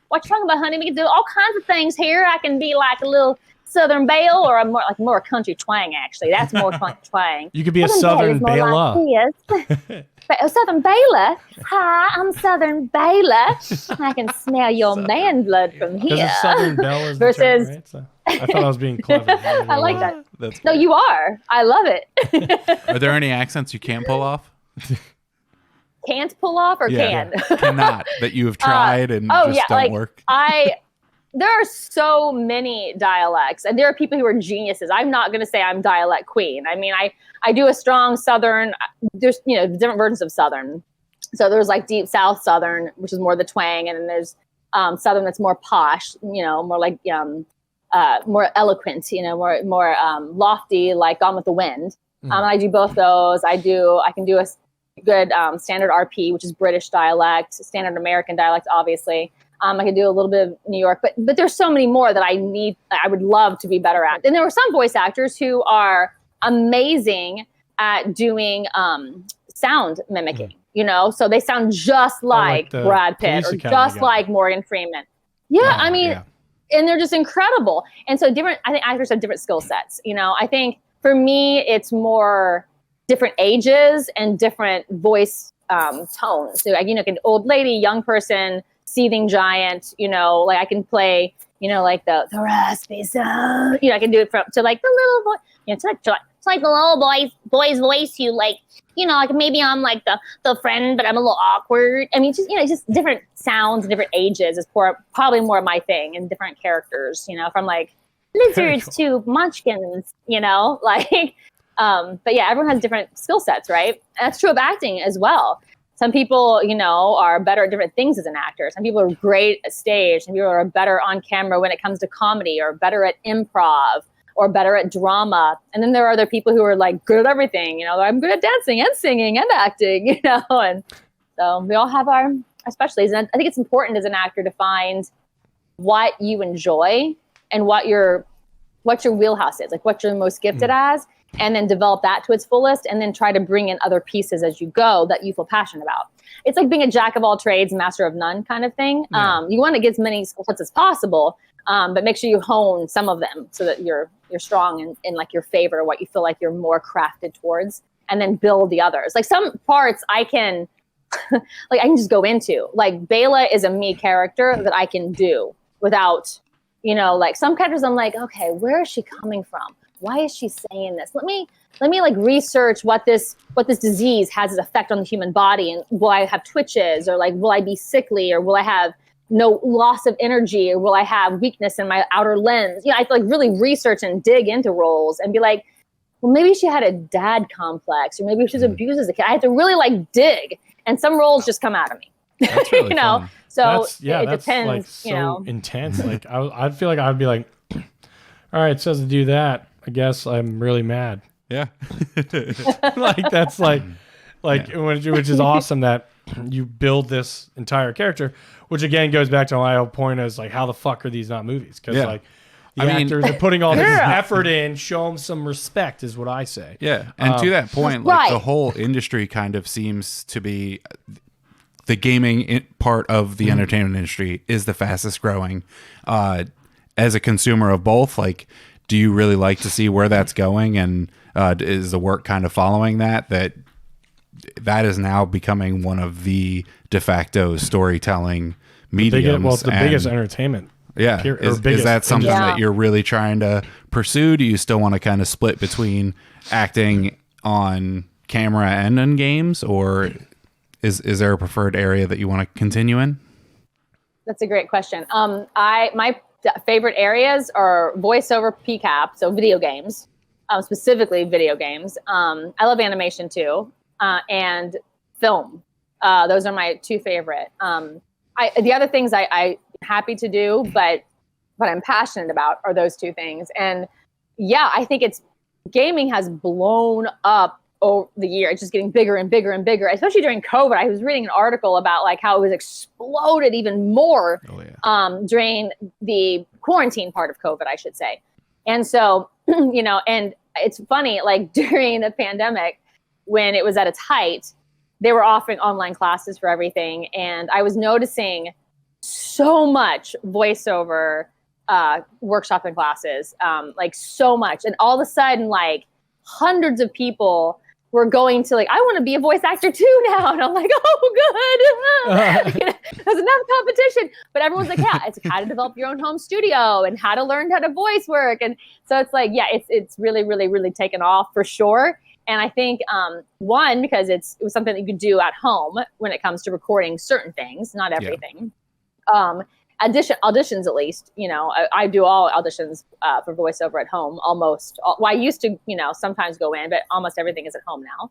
What you talking about, honey? We can do all kinds of things here. I can be like a little Southern Belle, or more country twang, actually. That's more country twang. You could be a Southern Bella. Southern Bella. Hi, I'm Southern Bella. I can smell your man blood from here. Southern Belle is versus. Term, right? So I thought I was being clever. I like that. No, you are. I love it. Are there any accents you can't pull off? Can't pull off or can? Cannot, that you have tried and just don't work. There are so many dialects, and there are people who are geniuses. I'm not going to say I'm dialect queen. I mean, I do a strong Southern. There's different versions of Southern. So there's like deep South Southern, which is more the twang, and then there's Southern that's more posh. More like more eloquent. More lofty, like Gone with the Wind. I do both those. I can do a good standard RP, which is British dialect, standard American dialect, obviously. I could do a little bit of New York, but there's so many more that I would love to be better at. And there were some voice actors who are amazing at doing sound mimicking, so they sound just like Brad Pitt or just like Morgan Freeman. Yeah, and they're just incredible. And so I think actors have different skill sets. I think for me, it's more different ages and different voice tones. So, an old lady, young person, seething giant, like I can play, like the raspy sound, I can do it to like the little boy, to like the little boy's voice, like maybe I'm like the friend, but I'm a little awkward. I mean, just different sounds, different ages is probably more my thing, and different characters, from like lizards to munchkins, like, but yeah, everyone has different skill sets, right? And that's true of acting as well. Some people, are better at different things as an actor. Some people are great at stage. Some people are better on camera when it comes to comedy, or better at improv, or better at drama. And then there are other people who are like good at everything. I'm good at dancing and singing and acting, and so we all have our specialties. And I think it's important as an actor to find what you enjoy and what your wheelhouse is, like what you're most gifted as. and then develop that to its fullest, and then try to bring in other pieces as you go that you feel passionate about. It's like being a jack of all trades, master of none kind of thing. Yeah. You want to get as many skill sets as possible, but make sure you hone some of them so that you're strong in like your favor, what you feel like you're more crafted towards, and then build the others. Like some parts I can like I can just go into. Like Bela is a me character that I can do without, like some characters I'm like, okay, where is she coming from? Why is she saying this? Let me like research what this disease has its effect on the human body, and will I have twitches, or like will I be sickly, or will I have no loss of energy, or will I have weakness in my outer lens? I have to like really research and dig into roles and be like, well, maybe she had a dad complex, or maybe she was abused as a kid. I have to really like dig, and some roles just come out of me. That's really fun. So it that's depends. Like so intense. Like I'd feel like I'd be like, all right, it says to do that. I guess I'm really mad. Yeah. Like that's like which is awesome that you build this entire character, which again goes back to my whole point is like, how the fuck are these not movies? Because like the actors are putting all this effort in, show them some respect is what I say. Yeah. And to that point, like the whole industry kind of seems to be the gaming part of the entertainment industry is the fastest growing. As a consumer of both, like, do you really like to see where that's going? And is the work kind of following that is now becoming one of the de facto storytelling mediums? It's the biggest entertainment. Yeah. Is that something that you're really trying to pursue? Do you still want to kind of split between acting on camera and in games, or is there a preferred area that you want to continue in? That's a great question. My favorite areas are voiceover, PCAP, so video games, specifically video games. I love animation too, and film. Those are my two favorite. The other things I'm happy to do, but I'm passionate about are those two things. And yeah, I think gaming has blown up over the year. It's just getting bigger and bigger and bigger, especially during COVID. I was reading an article about like how it was exploded even more during the quarantine part of COVID, I should say. And so, and it's funny, like during the pandemic, when it was at its height, they were offering online classes for everything. And I was noticing so much voiceover workshop and classes, like so much. And all of a sudden, like hundreds of people were going to like, I want to be a voice actor too now. And I'm like, oh, good. There's enough competition. But everyone's like, yeah, it's how to develop your own home studio and how to learn how to voice work. And so it's like, yeah, it's really, really, really taken off for sure. And I think, one, because it was something that you could do at home when it comes to recording certain things, not everything. Yeah. Auditions, at least, I do all auditions for voiceover at home, almost. Well, I used to, sometimes go in, but almost everything is at home now.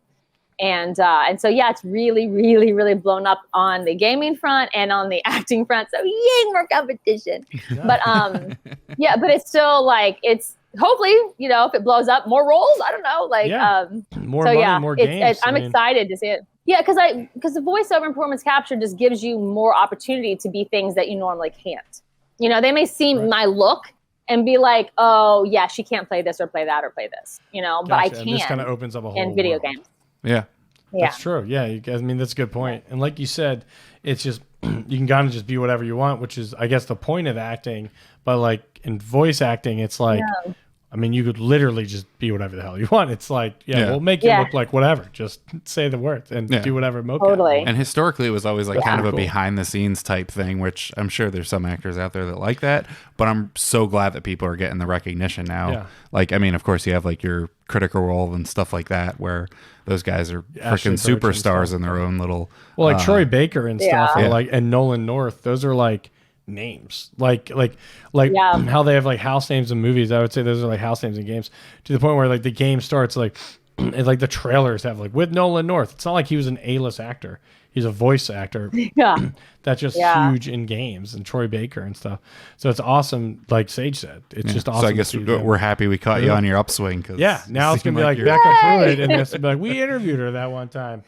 And so, yeah, it's really, really, really blown up on the gaming front and on the acting front. So yay, more competition. But but it's still like, it's hopefully, if it blows up, more roles. I don't know. Like, more money, more games. I'm excited to see it. Yeah, because the voiceover and performance capture just gives you more opportunity to be things that you normally can't. They may see my look and be like, oh, yeah, she can't play this or play that or play this, but I can. And this kind of opens up a whole in video world. Games. Yeah. That's true. Yeah, that's a good point. And like you said, it's just, you can kind of just be whatever you want, which is, I guess, the point of acting. But like in voice acting, it's like, I mean, you could literally just be whatever the hell you want. It's like, we'll make you look like whatever. Just say the words and do whatever mocap. Totally. And historically, it was always like kind of a behind the scenes type thing, which I'm sure there's some actors out there that like that. But I'm so glad that people are getting the recognition now. Yeah. Like, I mean, of course, you have like your Critical Role and stuff like that, where those guys are freaking superstars in their own little. Well, like Troy Baker and stuff, or like and Nolan North. Those are like names, like how they have like house names in movies. I would say those are like house names in games, to the point where like the game starts like and like the trailers have like with Nolan North. It's not like he was an A-list actor. He's a voice actor. That's just huge in games, and Troy Baker and stuff. So it's awesome. Like Sage said, it's just awesome. So I guess we're happy we caught you on your upswing. Cause now it's gonna be like Bekka Prewitt, and it's gonna be like, we interviewed her that one time.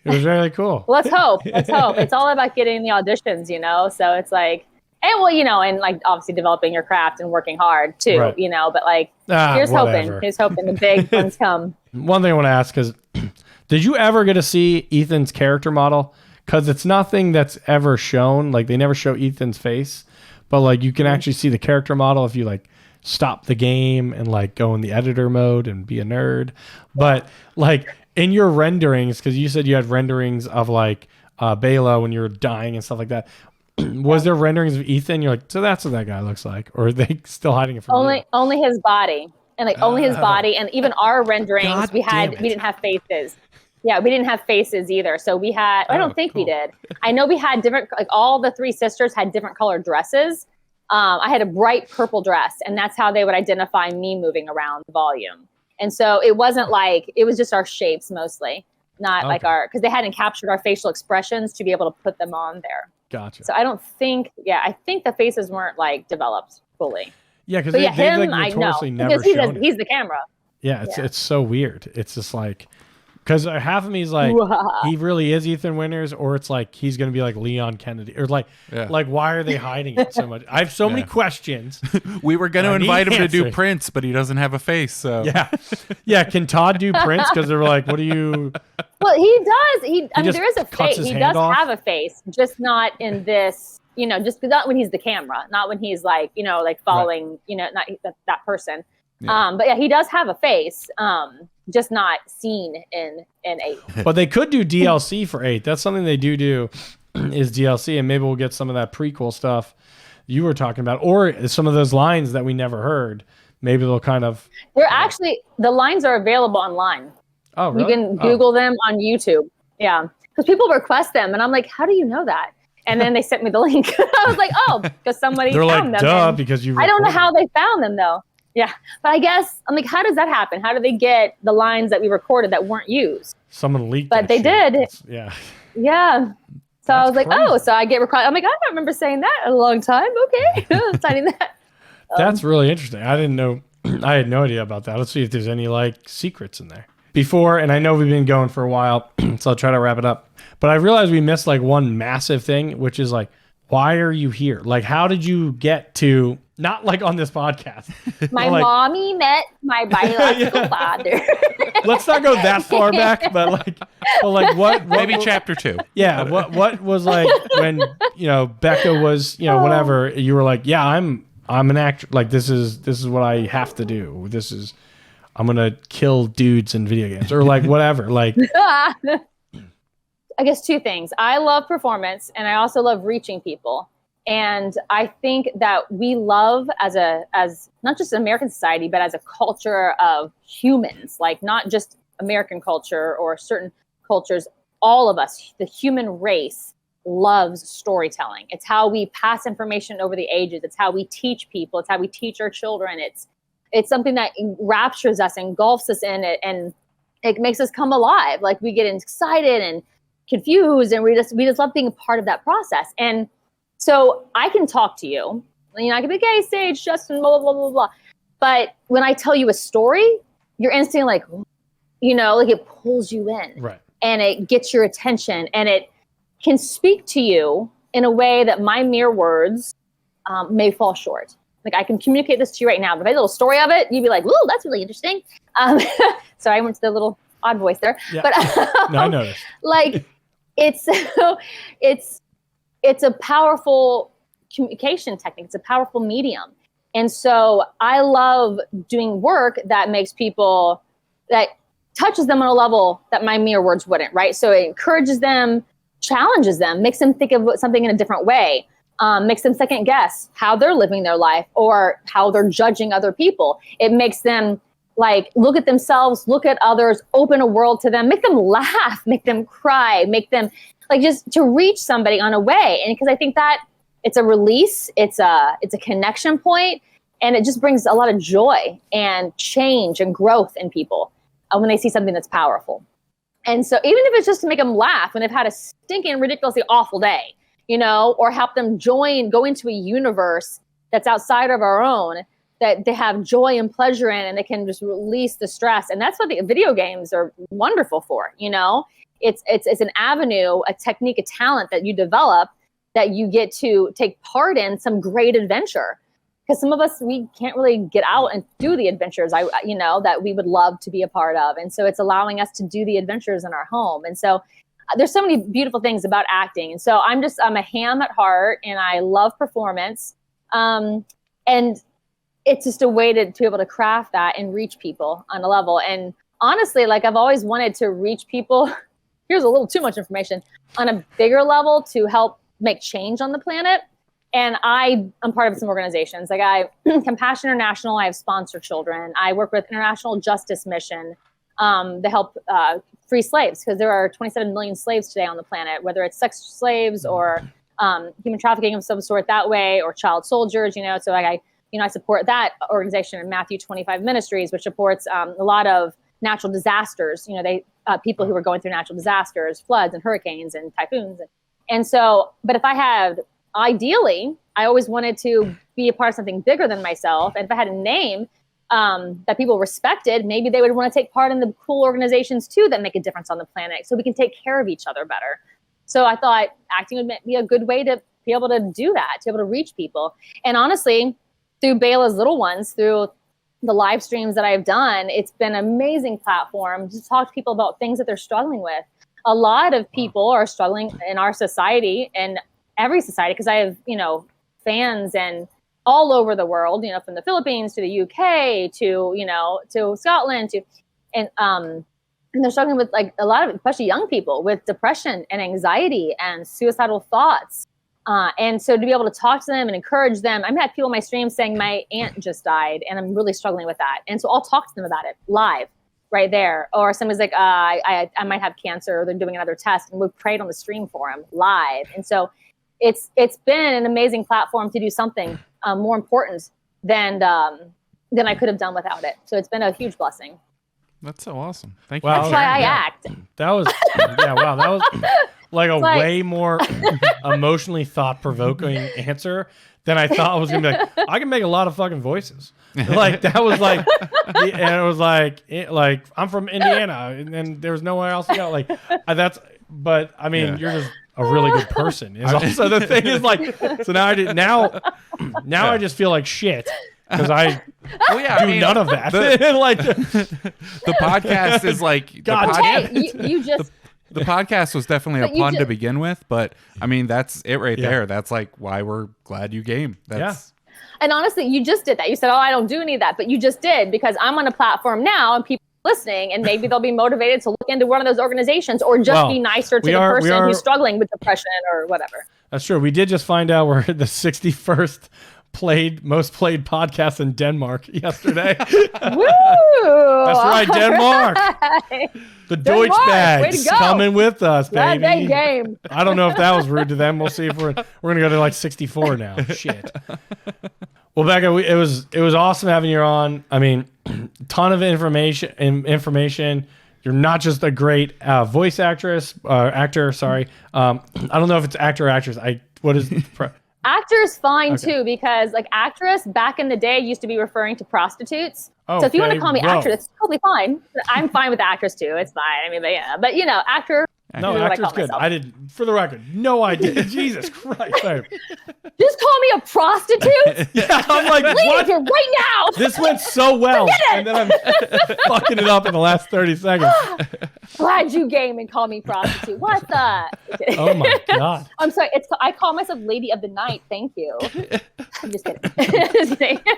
It was really cool. Let's hope. It's all about getting the auditions, So it's like, And well, and like obviously developing your craft and working hard too, right. But like here's hoping the big ones come. One thing I want to ask is, did you ever get to see Ethan's character model? Because it's nothing that's ever shown. Like they never show Ethan's face, but like you can actually see the character model if you like stop the game and like go in the editor mode and be a nerd. But like in your renderings, because you said you had renderings of like Bela when you were dying and stuff like that. Was there renderings of Ethan? You're like, so that's what that guy looks like, or are they still hiding it from you? Only his body, and like only his body, and even our renderings, we didn't have faces. Yeah, we didn't have faces either. So we had. I don't think we did. I know we had different. Like all the three sisters had different colored dresses. I had a bright purple dress, and that's how they would identify me moving around the volume. And so it wasn't like it was just our shapes mostly, not like because they hadn't captured our facial expressions to be able to put them on there. Gotcha. So I don't think, I think the faces weren't like developed fully. Yeah, because him, like, notoriously never shown he's the camera. Yeah, it's so weird. It's just like, because half of me is like, he really is Ethan Winters, or it's like he's going to be like Leon Kennedy, or like why are they hiding it so much? I have so many questions. We were going to invite him to do Prince, but he doesn't have a face. So yeah. Can Todd do Prince? Because they were like, what do you? Well, he does. I mean, there is a face. He does have a face, just not in this. Just not when he's the camera, not when he's like, like following, not that person. Yeah. But yeah, he does have a face. Just not seen in 8. But they could do DLC for 8. That's something they do is DLC, and maybe we'll get some of that prequel stuff you were talking about, or some of those lines that we never heard. Maybe they'll kind of. They're actually, the lines are available online. Oh, really? You can Google them on YouTube. Yeah, because people request them, and I'm like, how do you know that? And then they sent me the link. I was like, oh, because somebody found them. Duh, because you. I don't know how they found them though. Yeah, but I guess I'm like, how does that happen? How do they get the lines that we recorded that weren't used? Someone leaked. But they did. Yeah. Yeah. So I was like, oh, so I get recorded. I'm like, I don't remember saying that in a long time. Okay, signing that. That's really interesting. I didn't know. I had no idea about that. Let's see if there's any like secrets in there. Before, and I know we've been going for a while, so I'll try to wrap it up. But I realized we missed like one massive thing, which is like, why are you here? Like, how did you get to? Not like on this podcast. My mommy met my biological father. Let's not go that far back, but what? Maybe chapter 2. Yeah. What was like when Becca was whatever, you were like, yeah, I'm an actor. Like this is what I have to do. I'm gonna kill dudes in video games or like whatever. Like. I guess 2 things. I love performance, and I also love reaching people. And I think that we love as not just American society, but as a culture of humans, like not just American culture or certain cultures, all of us, the human race loves storytelling. It's how we pass information over the ages. It's how we teach people. It's how we teach our children. It's something that raptures us, engulfs us in it, and it makes us come alive. Like we get excited and confused, and we just love being a part of that process. And so I can talk to you, I can be like, hey, Sage, Justin, blah, blah, blah, blah, blah. But when I tell you a story, you're instantly like, like it pulls you in. Right. And it gets your attention, and it can speak to you in a way that my mere words may fall short. Like I can communicate this to you right now, but if I had a little story of it, you'd be like, "Ooh, that's really interesting." So I went to the little odd voice there. Yeah. But no, I noticed. Like it's a powerful communication technique. It's a powerful medium. And so I love doing work that makes people, that touches them on a level that my mere words wouldn't, right? So it encourages them, challenges them, makes them think of something in a different way, makes them second guess how they're living their life or how they're judging other people. It makes them like look at themselves, look at others, open a world to them, make them laugh, make them cry, make them like just to reach somebody on a way. And because I think that it's a release, it's a connection point, and it just brings a lot of joy and change and growth in people when they see something that's powerful. And so even if it's just to make them laugh when they've had a stinking, ridiculously awful day, or help them go into a universe that's outside of our own, that they have joy and pleasure in, and they can just release the stress. And that's what the video games are wonderful for, It's an avenue, a technique, a talent that you develop that you get to take part in some great adventure. Because some of us, we can't really get out and do the adventures, that we would love to be a part of. And so it's allowing us to do the adventures in our home. And so there's so many beautiful things about acting. And so I'm a ham at heart, and I love performance. And it's just a way to be able to craft that and reach people on a level. And honestly, like I've always wanted to reach people. Here's a little too much information on a bigger level to help make change on the planet. And I'm part of some organizations. Like Compassion International, I have sponsored children. I work with International Justice Mission to help free slaves, because there are 27 million slaves today on the planet, whether it's sex slaves or human trafficking of some sort that way, or child soldiers, So I support that organization in Matthew 25 Ministries, which supports a lot of natural disasters. People who are going through natural disasters, floods and hurricanes and typhoons. And so, but if I had, ideally, I always wanted to be a part of something bigger than myself. And if I had a name that people respected, maybe they would want to take part in the cool organizations too that make a difference on the planet, so we can take care of each other better. So I thought acting would be a good way to be able to do that, to be able to reach people. And honestly, through Bella's Little Ones, through the live streams that I've done, it's been an amazing platform to talk to people about things that they're struggling with. A lot of people are struggling in our society, and every society, because I have, fans and all over the world, from the Philippines to the UK to Scotland and they're struggling with, like, a lot of, especially young people, with depression and anxiety and suicidal thoughts. And so to be able to talk to them and encourage them, I've had people in my stream saying my aunt just died and I'm really struggling with that. And so I'll talk to them about it live right there. Or somebody's like, I might have cancer, or they're doing another test, and we've prayed on the stream for them live. And so it's been an amazing platform to do something more important than I could have done without it. So it's been a huge blessing. That's so awesome. Thank you. That's why I act. That was, wow. That was like way more emotionally thought-provoking answer than I thought I was going to be. Like, I can make a lot of fucking voices. Like, that was like, and it was like I'm from Indiana, and then there's nowhere else to go. But I mean, you're just a really good person. Is also the thing is, like, so now I just feel like shit. Because I do none of that. The podcast is like, the podcast was definitely a pun to begin with, but I mean, that's it right there. That's like why we're glad you came. And honestly, you just did that. You said, I don't do any of that, but you just did, because I'm on a platform now and people are listening, and maybe they'll be motivated to look into one of those organizations, or just be nicer to the person who's struggling with depression or whatever. That's true. We did just find out we're the 61st most played podcast in Denmark yesterday. Woo! That's right, Denmark. Right. The Deutsch bags coming with us, baby. That game. I don't know if that was rude to them. We'll see if we're gonna go to like 64 now. Shit. Well, Becca, it was awesome having you on. I mean, ton of information. You're not just a great voice actor. Sorry. I don't know if it's actor or actress. Actor is fine too, because like actress back in the day used to be referring to prostitutes. So if you want to call me actress, it's totally fine. I'm fine with actress too. It's fine. I mean, but actor. No, actor's good. I didn't, for the record, no idea. Jesus Christ. Just call me a prostitute? Yeah, I'm like, leave what? Here right now. This went so well. And then I'm fucking it up in the last 30 seconds. Glad you game and call me prostitute. What the? Oh my God. I'm sorry. I call myself Lady of the Night. Thank you. I'm just kidding.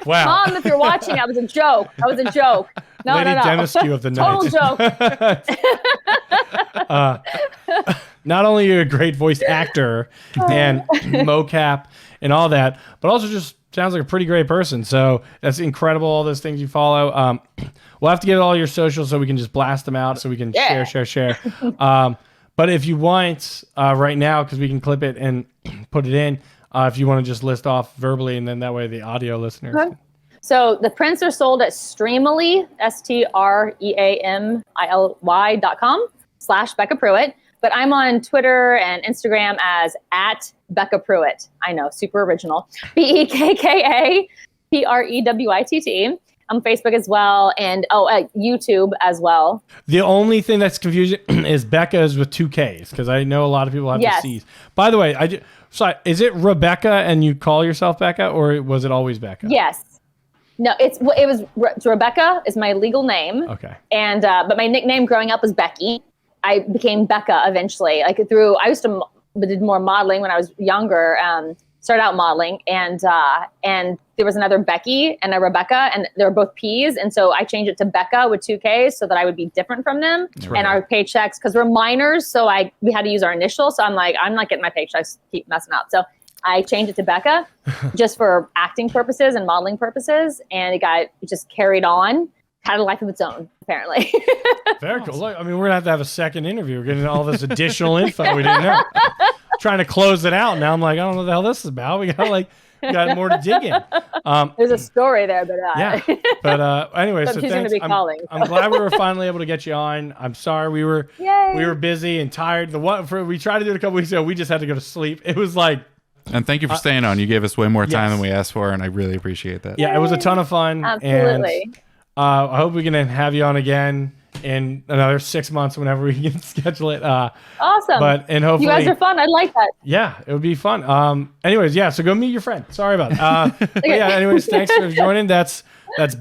Wow. Mom, if you're watching, that was a joke. No, Lady Demiscu of the Night. Total joke. Not only are you a great voice actor and mocap and all that, but also just sounds like a pretty great person. So that's incredible, all those things you follow. We'll have to get all your socials so we can just blast them out so we can share. But if you want right now, because we can clip it and put it in, if you want to just list off verbally, and then that way the audio listeners. Okay. So the prints are sold at Streamily, STREAMILY.com/Bekka Prewitt. But I'm on Twitter and Instagram as @Bekka Prewitt. I know, super original. BEKKA PREWITT. I'm Facebook as well, and YouTube as well. The only thing that's confusing is Becca is with 2 Ks, because I know a lot of people have the Cs. By the way, sorry, is it Rebecca and you call yourself Becca, or was it always Becca? Yes. No, it's Rebecca is my legal name. Okay. And but my nickname growing up was Becky. I became Becca eventually. I did more modeling when I was younger. Started out modeling, and there was another Becky and a Rebecca, and they were both P's, and so I changed it to Becca with 2 Ks so that I would be different from them. Right. And our paychecks, because we're minors, so we had to use our initials. So I'm not getting my paychecks keep messing up. So I changed it to Becca just for acting purposes and modeling purposes, and it just carried on. Had a life of its own, apparently. Very cool. Look, I mean, we're gonna have to have a second interview. We're getting all this additional info we didn't know. Trying to close it out. Now I'm like, I don't know what the hell this is about. We got more to dig in. There's a story there, but yeah. But anyway, so she's thanks. Gonna be calling. I'm glad we were finally able to get you on. I'm sorry we were busy and tired. We tried to do it a couple weeks ago. We just had to go to sleep. It was like. And thank you for staying on. You gave us way more time than we asked for, and I really appreciate that. Yeah, it was a ton of fun. Absolutely. And, I hope we can have you on again in another 6 months whenever we can schedule it. Awesome. And hopefully you guys are fun. I like that. Yeah, it would be fun. Anyways, yeah. So go meet your friend. Sorry about it. But yeah. Anyways, thanks for joining. That's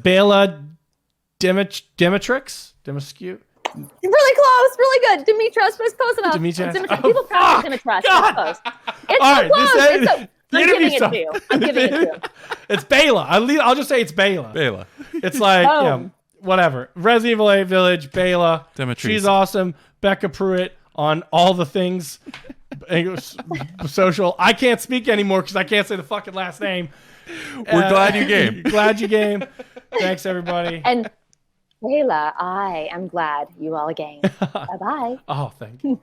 Bela Dimitrix. Demiscu. Really close, really good. Demetros was close enough. Demetros. People pronounce Demetros. It's close. It's all so right, close. I'm giving it to you. I'm giving it to you. It's Bela. I'll just say it's Bela. Bela. It's like, whatever. Resident Evil 8 Village, Bela. Demetrius. She's awesome. Bekka Prewitt on all the things. Social. I can't speak anymore because I can't say the fucking last name. We're glad you came. Glad you came. Thanks, everybody. And Bela, I am glad you all came. Bye-bye. Oh, thank you.